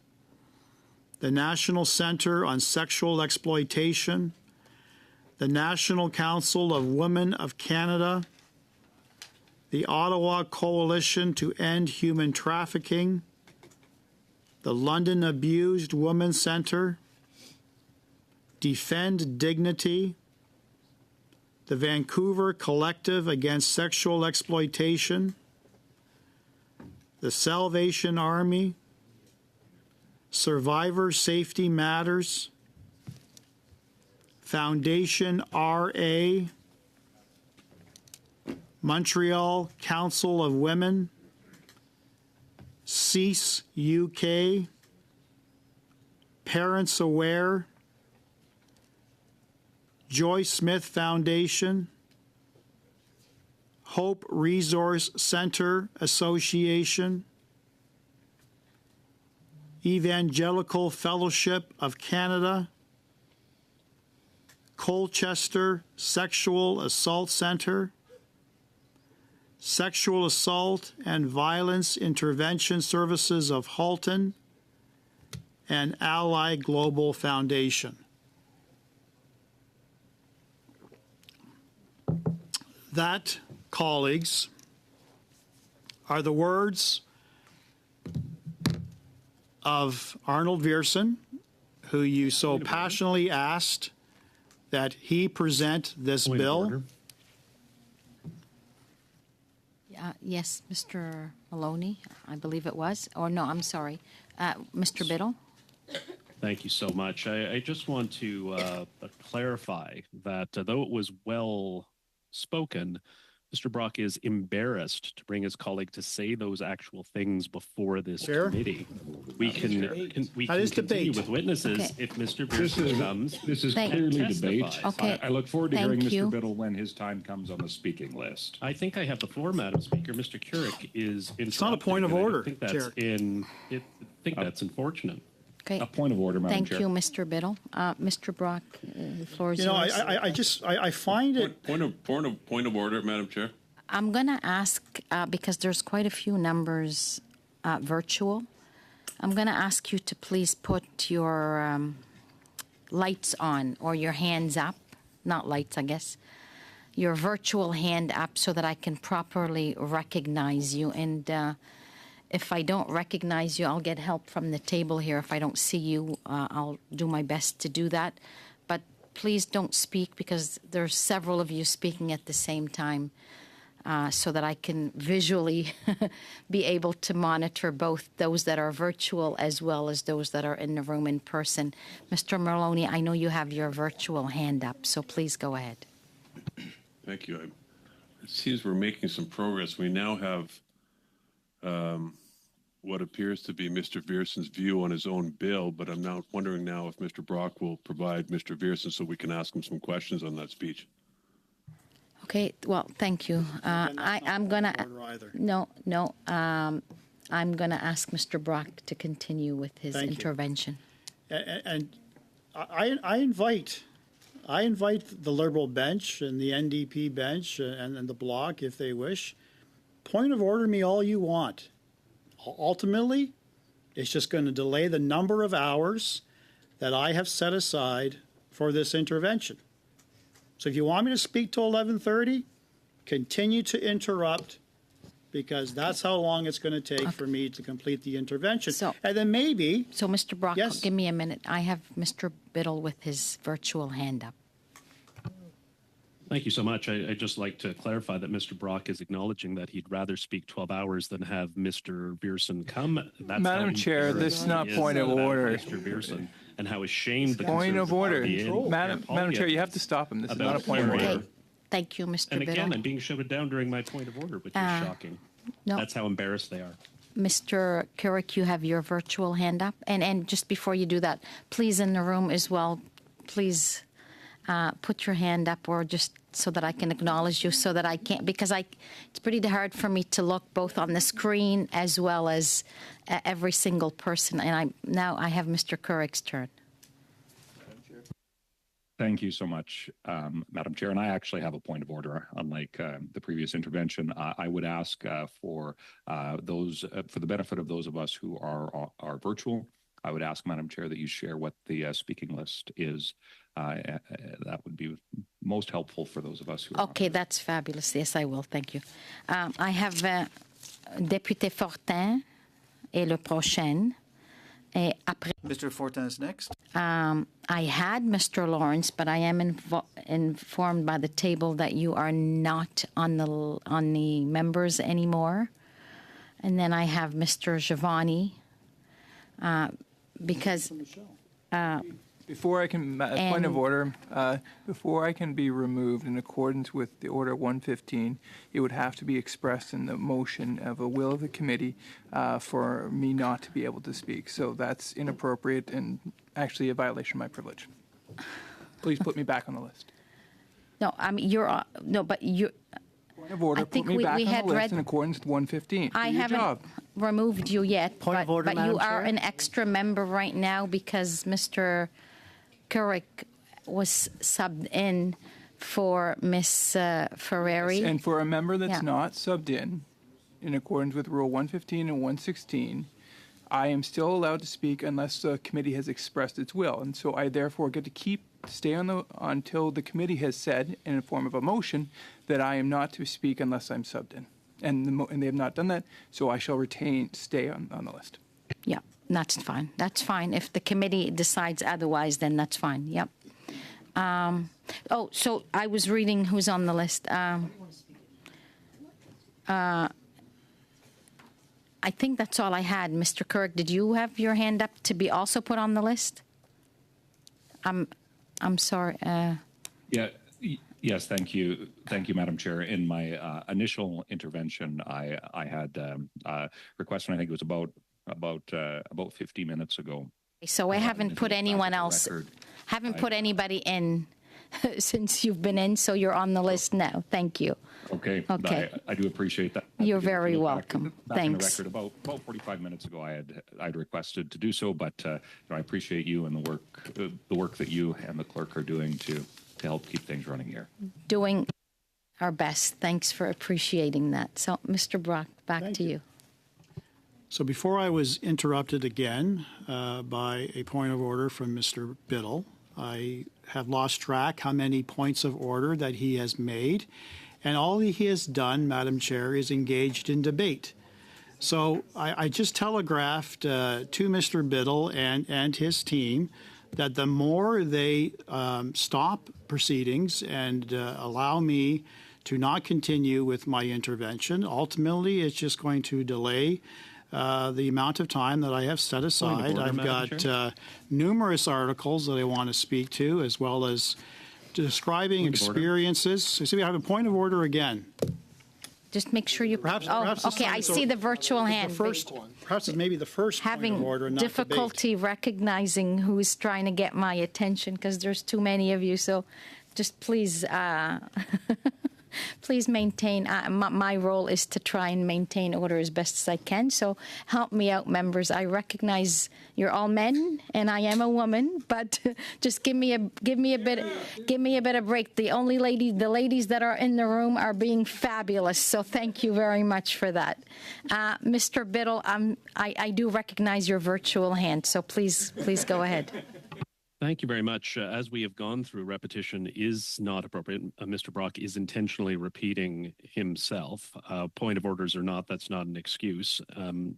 the National Center on Sexual Exploitation, the National Council of Women of Canada, the Ottawa Coalition to End Human Trafficking, the London Abused Women Centre, Defend Dignity, the Vancouver Collective Against Sexual Exploitation, the Salvation Army, Survivor Safety Matters, Foundation RA, Montreal Council of Women, Cease UK, Parents Aware, Joy Smith Foundation, Hope Resource Center Association, Evangelical Fellowship of Canada, Colchester Sexual Assault Center, Sexual Assault and Violence Intervention Services of Halton, and Ally Global Foundation. That, colleagues, are the words of Arnold Viersen, who you so passionately asked that he present this Point of bill. order. Yes, Mr. Maloney, I believe it was. Or no, I'm sorry. Mr. Biddle? Thank you so much. I just want to clarify that though it was well spoken, Mr. Brock is embarrassed to bring his colleague to say those actual things before this Chair? committee. We can That is continue debate. with witnesses Okay. if Mr. Pearson comes. This is Thank- clearly and debate. testifies. Okay. I look forward to Thank hearing you. Mr. Biddle when his time comes on the speaking list. I think I have the floor, Madam Speaker. Mr. Keurig is It's not a point of interrupting, and I order, think that's Chair. I think that's unfortunate. Okay. A point of order, Madam Thank Chair. you, Mr. Biddle. Mr. Brock, the floor is You know, yours. I find it, Point of order, Madam Chair. I'm going to ask, because there's quite a few numbers virtual, I'm going to ask you to please put your lights on or your hands up, not lights, I guess, your virtual hand up so that I can properly recognize you. And if I don't recognize you, I'll get help from the table here. If I don't see you, I'll do my best to do that. But please don't speak because there's several of you speaking at the same time. So that I can visually be able to monitor both those that are virtual as well as those that are in the room in person. Mr. Maloney, I know you have your virtual hand up, so please go ahead. Thank you. It seems we're making some progress. We now have what appears to be Mr. Viersen's view on his own bill, but I'm now wondering now if Mr. Brock will provide Mr. Viersen so we can ask him some questions on that speech. Okay, well, thank you. I'm going to, order either. no, I'm going to ask Mr. Brock to continue with his Thank you. intervention. and I invite the Liberal bench and the NDP bench and the Bloc, if they wish, point of order me all you want. Ultimately, it's just going to delay the number of hours that I have set aside for this intervention. So if you want me to speak till 11:30, continue to interrupt because that's how long it's going to take for me to complete the intervention. So- and then maybe, So, Mr. Brock, Yes. give me a minute. I have Mr. Biddle with his virtual hand up. Thank you so much. I'd just like to clarify that Mr. Brock is acknowledging that he'd rather speak 12 hours than have Mr. Viersen come. That's Madam how Chair, embarrassed this is not he point of about order. Mr. Viersen and how ashamed the Point of Conservative order. Party Madam Chair, you have to stop him. This is not a point of About- order. Okay, thank you, Mr. And Biddle. again, I'm being shouted down during my point of order, which is shocking. No, That's how embarrassed they are. Mr. Keurig, you have your virtual hand up. And just before you do that, please in the room as well, please put your hand up or just so that I can acknowledge you so that I can't, because it's pretty hard for me to look both on the screen as well as every single person. And now I have Mr. Keurig's turn. Thank you so much, Madam Chair. And I actually have a point of order, unlike the previous intervention. I would ask for those, for the benefit of those of us who are virtual, I would ask, Madam Chair, that you share what the speaking list is. That would be most helpful for those of us who are Okay, that's fabulous. Yes, I will. Thank you. I have Député Fortin et le prochain. Et après, Mr. Fortin is next. I had Mr. Lawrence, but I am informed by the table that you are not on the members anymore. And then I have Mr. Giovanni, because Before I can, point of order, before I can be removed in accordance with the Order 115, it would have to be expressed in the motion of a will of the committee for me not to be able to speak. So that's inappropriate and actually a violation of my privilege. Please put me back on the list. No, I mean, you're, no, but you, Point of order, I think put me back we on had the list read- in accordance with 115. I Do your haven't job. removed you yet, Point of order, but Madam you are Chair. an extra member right now because Mr. Couric was subbed in for Miss Ferrari. And for a member that's Yeah. not subbed in accordance with Rule 115 and 116, I am still allowed to speak unless the committee has expressed its will. And so I therefore get to stay on until the committee has said, in the form of a motion, that I am not to speak unless I'm subbed in. And they have not done that, so I shall stay on the list. Yeah, that's fine. That's fine. If the committee decides otherwise, then that's fine. Yep. So I was reading who's on the list. I think that's all I had. Mr. Kirk, did you have your hand up to be also put on the list? I'm sorry. Yes, thank you, Madam Chair. In my initial intervention, I had requested. I think it was about 50 minutes ago. So I haven't put anyone else. Haven't put anybody in since you've been in, so you're on the list now. Thank you. Okay. Okay. I do appreciate that. You're If you very look welcome. Back in the Thanks. record, about 45 minutes ago, I'd requested to do so, but I appreciate you and the work that you and the clerk are doing to help keep things running here. Doing our best. Thanks for appreciating that. So, Mr. Brock, back to you. So before I was interrupted again by a point of order from Mr. Biddle, I have lost track how many points of order that he has made. And all he has done, Madam Chair, is engaged in debate. So I just telegraphed to Mr. Biddle and his team that the more they stop proceedings and allow me to not continue with my intervention, ultimately it's just going to delay the amount of time that I have set aside. order, I've Madam got numerous articles that I want to speak to, as well as describing Point of order. experiences. So see, we have a point of order again. Just make sure you. Perhaps this okay. time I it's see the virtual the hand. first one. Perhaps it's maybe the first point Having of order, not debate. difficulty recognizing who's trying to get my attention because there's too many of you. So, just please. Please maintain, my role is to try and maintain order as best as I can. So help me out, members. I recognize you're all men and I am a woman, but just give me a bit of break. The ladies that are in the room are being fabulous. So thank you very much for that. Mr. Biddle, I do recognize your virtual hand. So please go ahead. Thank you very much. As we have gone through, repetition is not appropriate. Mr. Brock is intentionally repeating himself. Point of orders or not, that's not an excuse.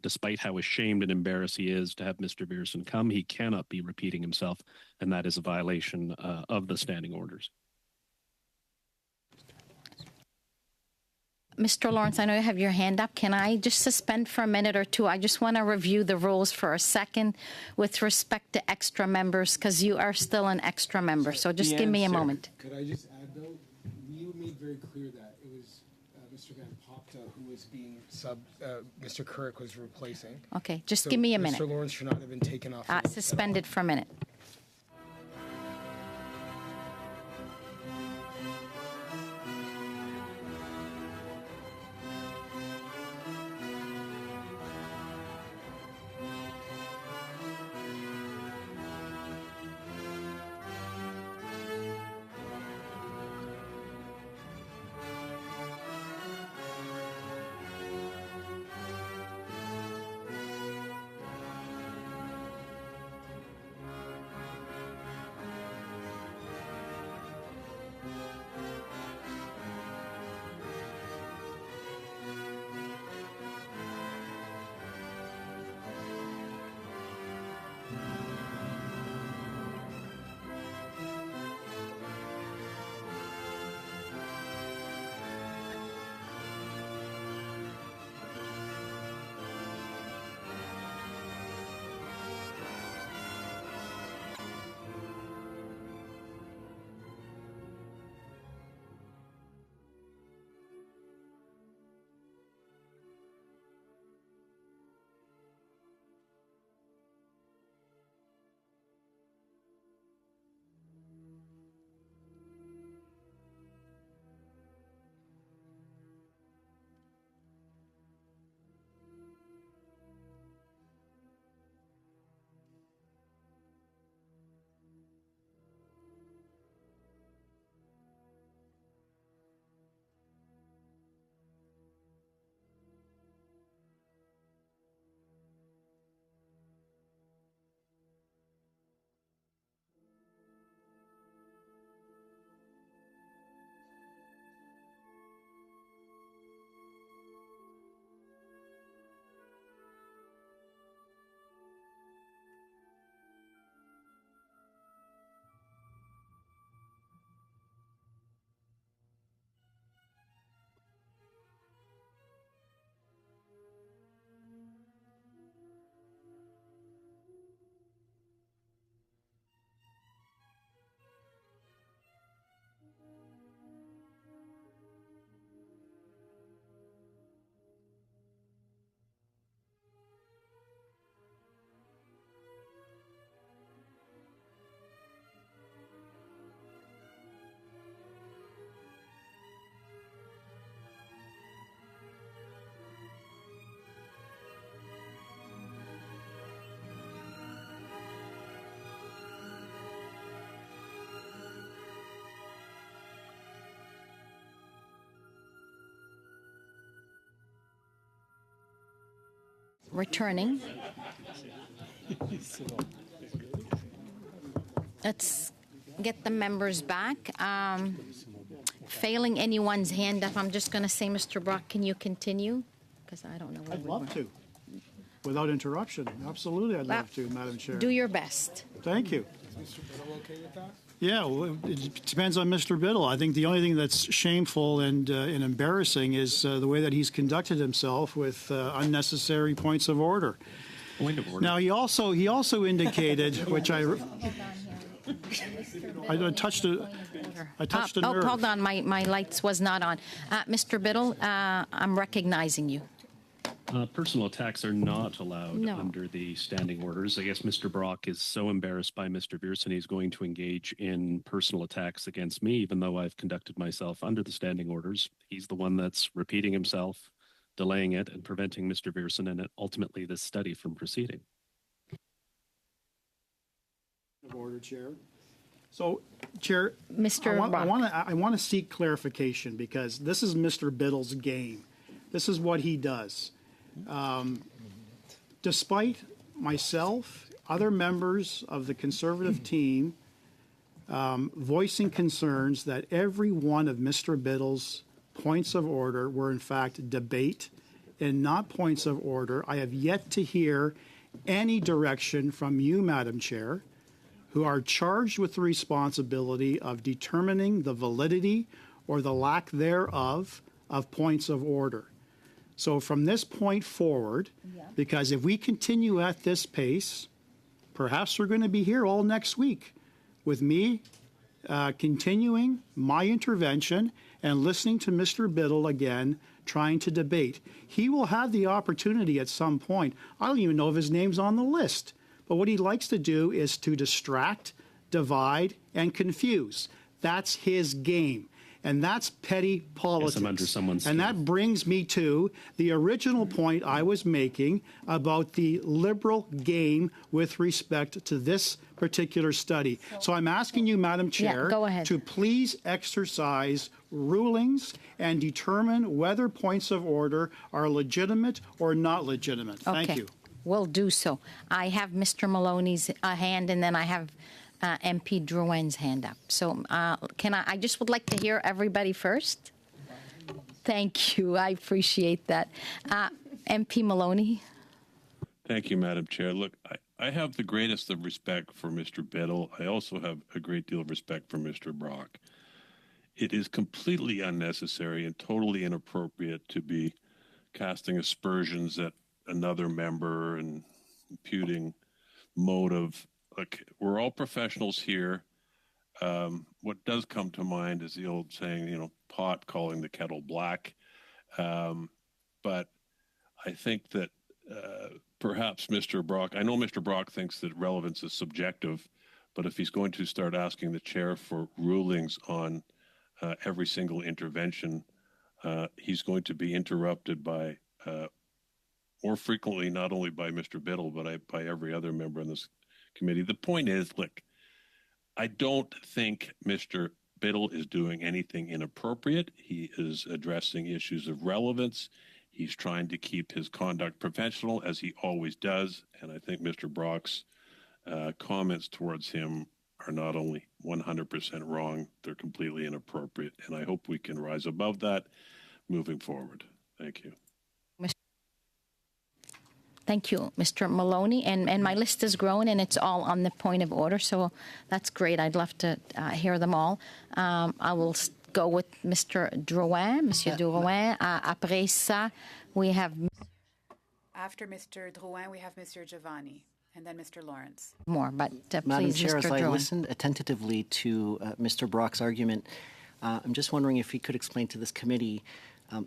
Despite how ashamed and embarrassed he is to have Mr. Beerson come, he cannot be repeating himself, and that is a violation of the standing orders. Mr. Lawrence, I know you have your hand up. Can I just suspend for a minute or two? I just want to review the rules for a second with respect to extra members, because you are still an extra member. So just give me a moment. Could I just add, though, we made very clear that it was Mr. Van Popta who was being Mr. Kirk was replacing. Okay, just So give me a minute. Mr. Lawrence should not have been taken off. the list at all. Suspended for a minute. returning. Let's get the members back. Failing anyone's hand up, I'm just going to say, Mr. Brock, can you continue? Because I don't know where I'd we love were. to, without interruption. Absolutely, I'd love to, Madam Chair. Do your best. Thank you. Is Mr. Biddle okay with that? Yeah, well, it depends on Mr. Biddle. I think the only thing that's shameful and embarrassing is the way that he's conducted himself with unnecessary points of order. Point of order. Now, he also indicated, which I touched a nerve. Oh, hold on. My lights was not on. Mr. Biddle, I'm recognizing you. Personal attacks are not allowed No. under the standing orders. I guess Mr. Brock is so embarrassed by Mr. Viersen, he's going to engage in personal attacks against me, even though I've conducted myself under the standing orders. He's the one that's repeating himself, delaying it, and preventing Mr. Viersen and ultimately this study from proceeding. Of order, Chair. So, Chair, Mr. I want to seek clarification because this is Mr. Biddle's game. This is what he does. Despite myself, other members of the Conservative team voicing concerns that every one of Mr. Biddle's points of order were in fact debate and not points of order, I have yet to hear any direction from you, Madam Chair, who are charged with the responsibility of determining the validity or the lack thereof of points of order. So from this point forward, because if we continue at this pace, perhaps we're going to be here all next week with me continuing my intervention and listening to Mr. Biddle again trying to debate. He will have the opportunity at some point. I don't even know if his name's on the list. But what he likes to do is to distract, divide, and confuse. That's his game. And that's petty politics. Yes, I'm under someone's and skin. that brings me to the original point I was making about the Liberal game with respect to this particular study. So I'm asking you, Madam Chair, go ahead. to please exercise rulings and determine whether points of order are legitimate or not legitimate. Thank Okay. you. Will do so. I have Mr. Maloney's hand, and then I have MP Drouin's hand up. So I just would like to hear everybody first. Thank you. I appreciate that. MP Maloney. Thank you, Madam Chair. Look, I have the greatest of respect for Mr. Biddle. I also have a great deal of respect for Mr. Brock. It is completely unnecessary and totally inappropriate to be casting aspersions at another member and imputing motive. Look, we're all professionals here. What does come to mind is the old saying, pot calling the kettle black. But I think that perhaps Mr. Brock, I know Mr. Brock thinks that relevance is subjective, but if he's going to start asking the chair for rulings on every single intervention, he's going to be interrupted by more frequently, not only by Mr. Biddle, but by every other member in this committee. The point is, look, I don't think Mr. Biddle is doing anything inappropriate. He is addressing issues of relevance. He's trying to keep his conduct professional, as he always does. And I think Mr. Brock's comments towards him are not only 100% wrong, they're completely inappropriate. And I hope we can rise above that moving forward. Thank you. Thank you, Mr. Maloney. And my list has grown, and it's all on the point of order, so that's great. I'd love to hear them all. I will go with Mr. Drouin, Monsieur Drouin. Après ça, we have... After Mr. Drouin, we have Mr. Giovanni, and then Mr. Lawrence. More, but Madam please, Chair, Mr. as I Drouin. listened attentively to Mr. Brock's argument, I'm just wondering if he could explain to this committee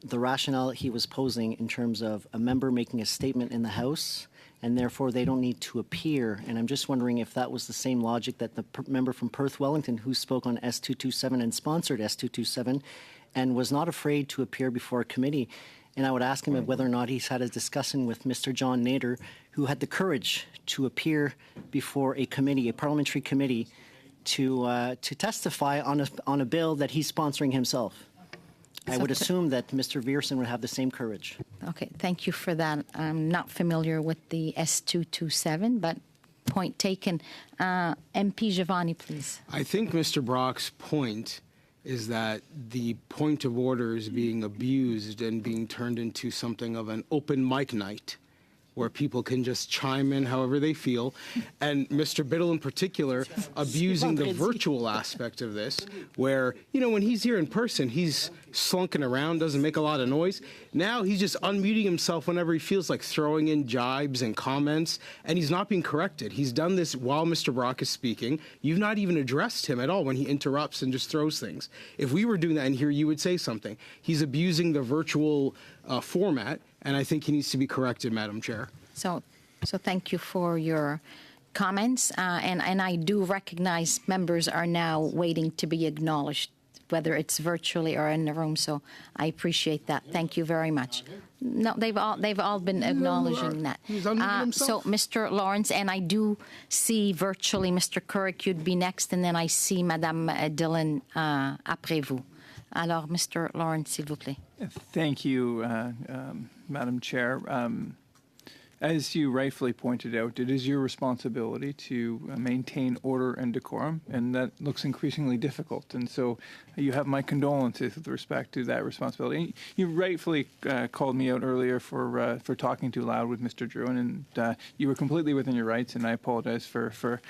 the rationale he was posing in terms of a member making a statement in the House, and therefore they don't need to appear. And I'm just wondering if that was the same logic that the member from Perth Wellington, who spoke on S227 and sponsored S227, and was not afraid to appear before a committee. And I would ask him whether or not he's had a discussion with Mr. John Nader, who had the courage to appear before a committee, a parliamentary committee, to testify on a bill that he's sponsoring himself. I would assume that Mr. Viersen would have the same courage. Okay, thank you for that. I'm not familiar with the S227, but point taken. MP Giovanni, please. I think Mr. Brock's point is that the point of order is being abused and being turned into something of an open mic night where people can just chime in however they feel. And Mr. Biddle in particular abusing the virtual aspect of this, where, you know, when he's here in person, he's slunking around, doesn't make a lot of noise. Now he's just unmuting himself whenever he feels like, throwing in jibes and comments, and he's not being corrected. He's done this while Mr. Brock is speaking. You've not even addressed him at all when he interrupts and just throws things. If we were doing that in here, you would say something. He's abusing the virtual format, and I think he needs to be corrected, Madam Chair. So thank you for your comments, and I do recognize members are now waiting to be acknowledged, whether it's virtually or in the room. So I appreciate that. Thank you very much. No, they've all been acknowledging that. He's unmuting himself. So Mr. Lawrence, and I do see virtually Mr. Couric, you'd be next, and then I see Madame Dillon après vous. Alors, Mr. Lawrence, s'il vous plaît. Thank you, Madam Chair. As you rightfully pointed out, it is your responsibility to maintain order and decorum, and that looks increasingly difficult. And so you have my condolences with respect to that responsibility. You rightfully called me out earlier for talking too loud with Mr. Drouin, and you were completely within your rights, and I apologize for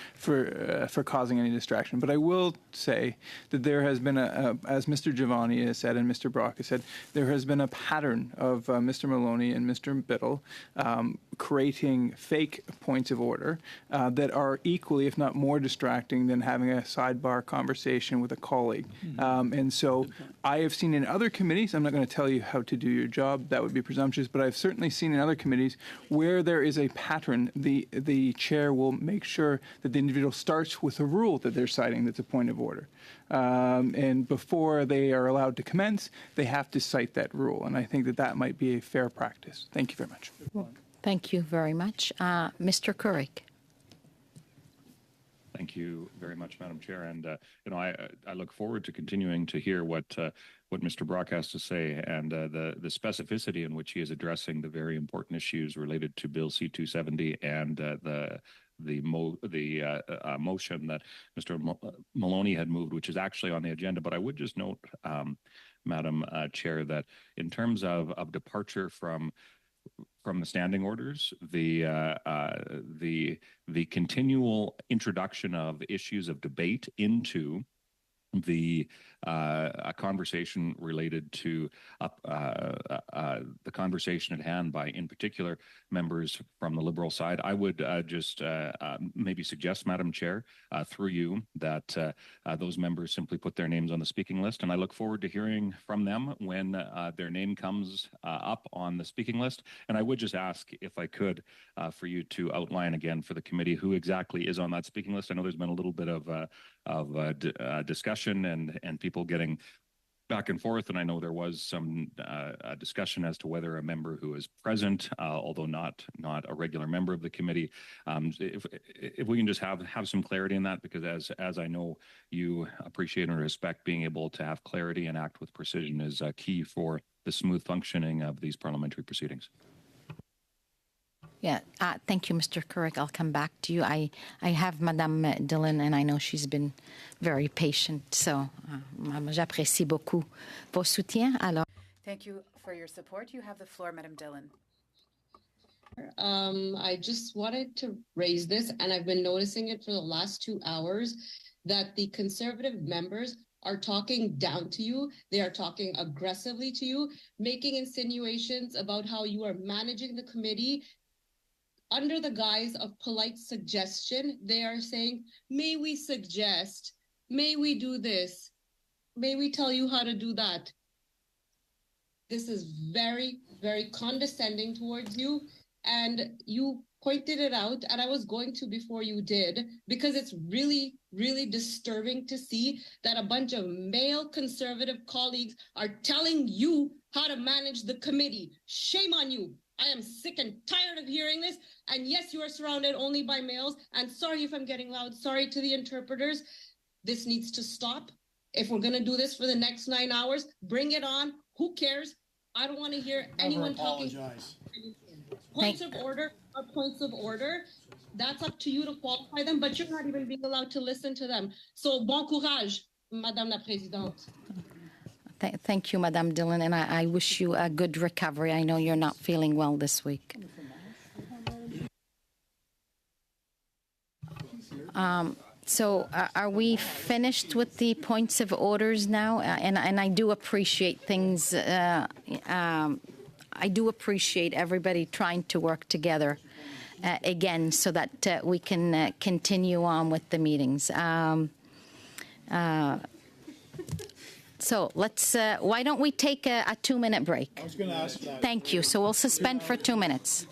causing any distraction. But I will say that there has been as Mr. Giovanni has said and Mr. Brock has said, there has been a pattern of Mr. Maloney and Mr. Biddle creating fake points of order that are equally, if not more distracting than having a sidebar conversation with a colleague. And so I have seen in other committees, I'm not going to tell you how to do your job, that would be presumptuous, but I've certainly seen in other committees where there is a pattern, the chair will make sure that the individual starts with a rule that they're citing that's a point of order. And before they are allowed to commence, they have to cite that rule. And I think that that might be a fair practice. Thank you very much. Thank you very much. Mr. Couric. Thank you very much, Madam Chair. And I look forward to continuing to hear what Mr. Brock has to say, and the specificity in which he is addressing the very important issues related to Bill C-270 and the motion that Mr. Maloney had moved, which is actually on the agenda. But I would just note, Madam Chair, that in terms of departure from the standing orders, the continual introduction of issues of debate into a conversation related to the conversation at hand by, in particular, members from the Liberal side. I would just maybe suggest, Madam Chair, through you, that those members simply put their names on the speaking list, and I look forward to hearing from them when their name comes up on the speaking list. And I would just ask, if I could, for you to outline again for the committee who exactly is on that speaking list. I know there's been a little bit of discussion and people getting back and forth, and I know there was some discussion as to whether a member who is present, although not a regular member of the committee, if we can just have some clarity in that, because as I know you appreciate and respect, being able to have clarity and act with precision is key for the smooth functioning of these parliamentary proceedings. Yeah, thank you, Mr. Couric. I'll come back to you. I have Madame Dillon, and I know she's been very patient. So, j'apprécie beaucoup vos soutiens. Alors. Thank you for your support. You have the floor, Madame Dillon. I just wanted to raise this, and I've been noticing it for the last 2 hours, that the Conservative members are talking down to you. They are talking aggressively to you, making insinuations about how you are managing the committee. Under the guise of polite suggestion, they are saying, may we suggest, may we do this, may we tell you how to do that. This is very, very condescending towards you, and you pointed it out, and I was going to before you did, because it's really, really disturbing to see that a bunch of male Conservative colleagues are telling you how to manage the committee. Shame on you. I am sick and tired of hearing this. And yes, you are surrounded only by males. And sorry if I'm getting loud. Sorry to the interpreters. This needs to stop. If we're going to do this for the next 9 hours, bring it on. Who cares? I don't want to hear anyone talking. Points of order are points of order. That's up to you to qualify them, but you're not even being allowed to listen to them. So, bon courage, Madame la Présidente. Thank you, Madame Dillon, and I wish you a good recovery. I know you're not feeling well this week. So are we finished with the points of orders now? And I do appreciate things. I do appreciate everybody trying to work together again so that we can continue on with the meetings. So let's, why don't we take a 2-minute break? I was going to ask that. Thank you. So we'll suspend for 2 minutes.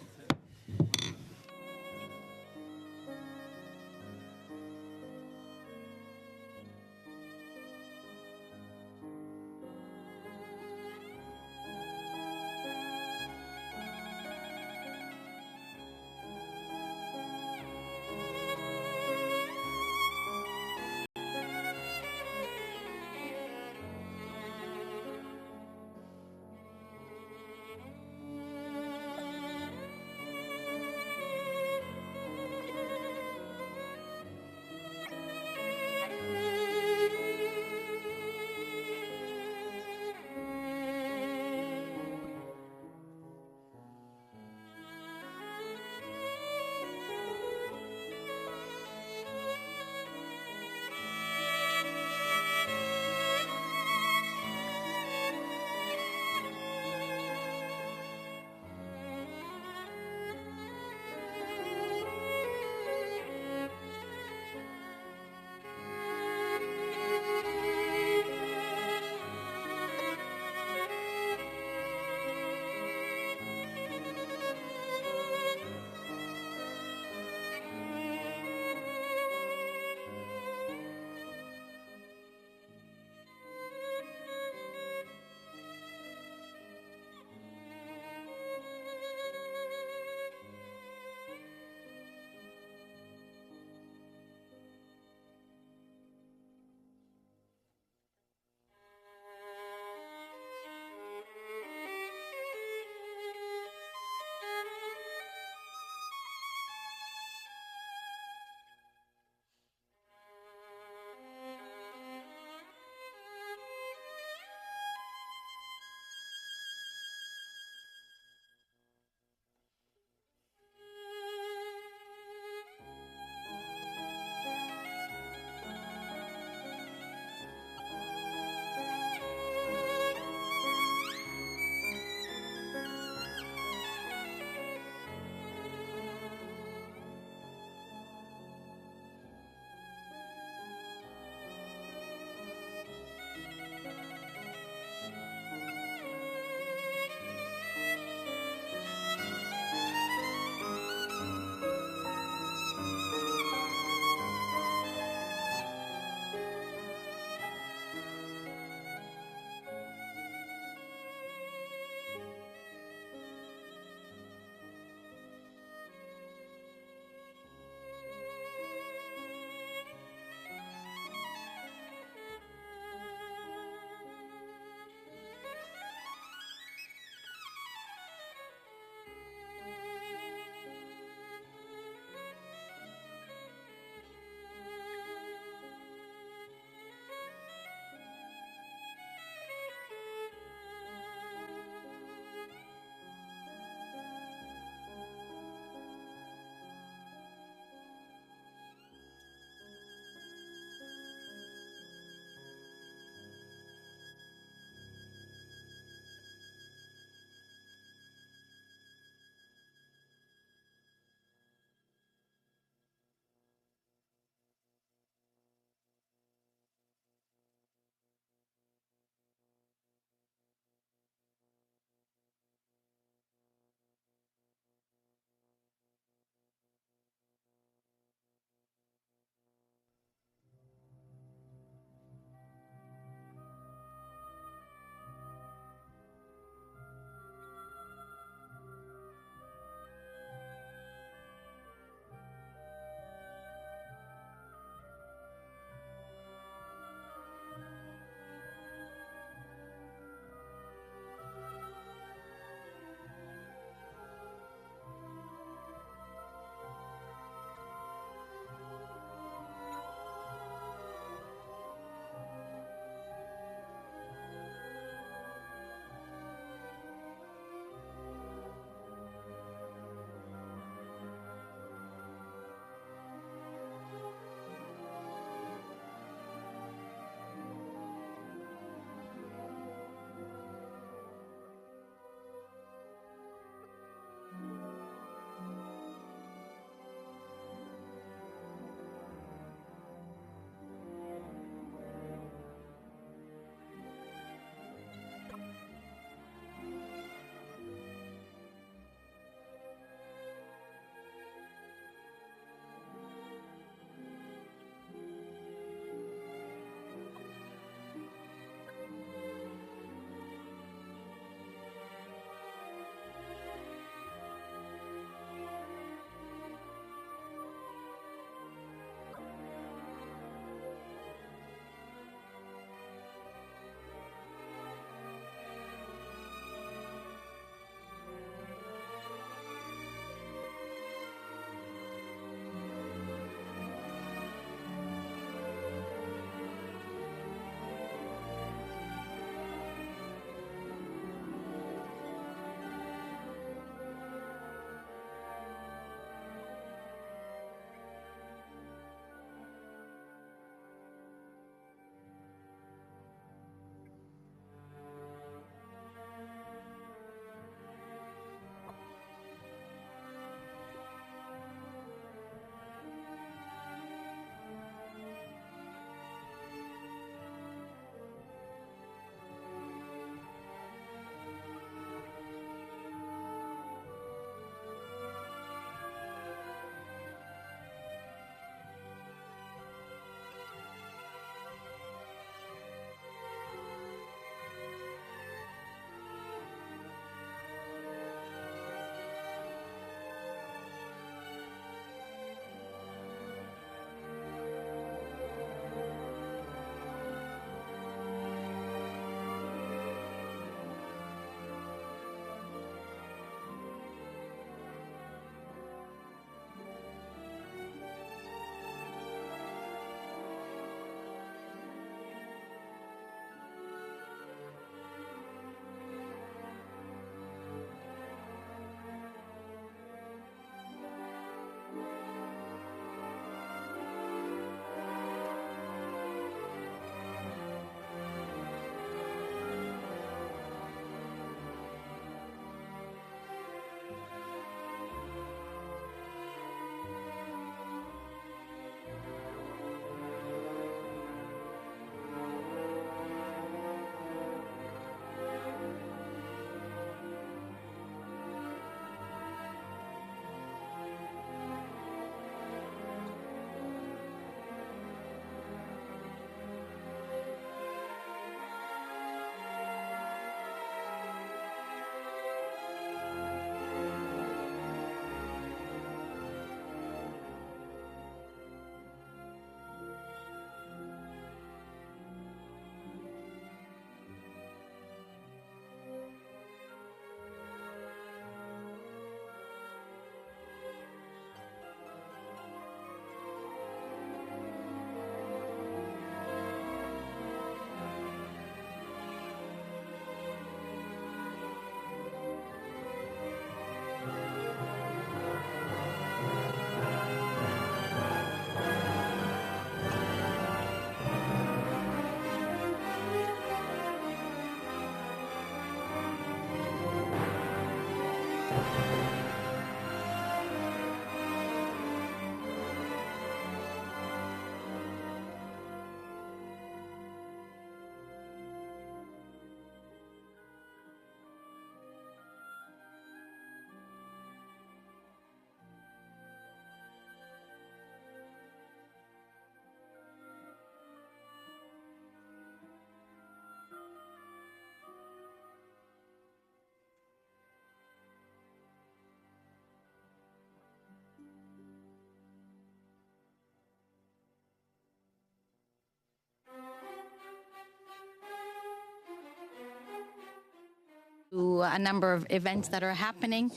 a number of events that are happening.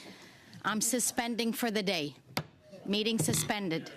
I'm suspending for the day. Meeting suspended.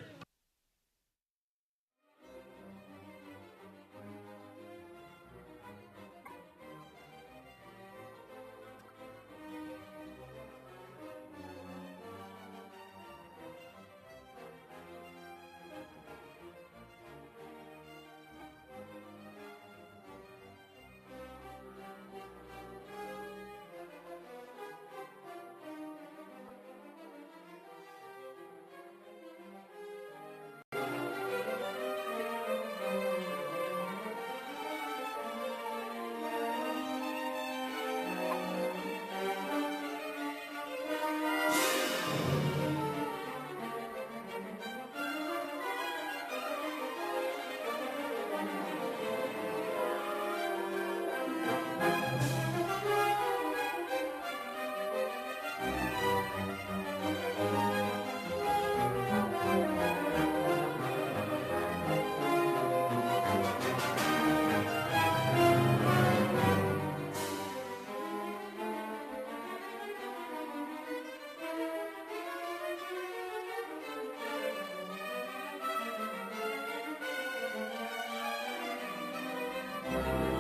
Thank you.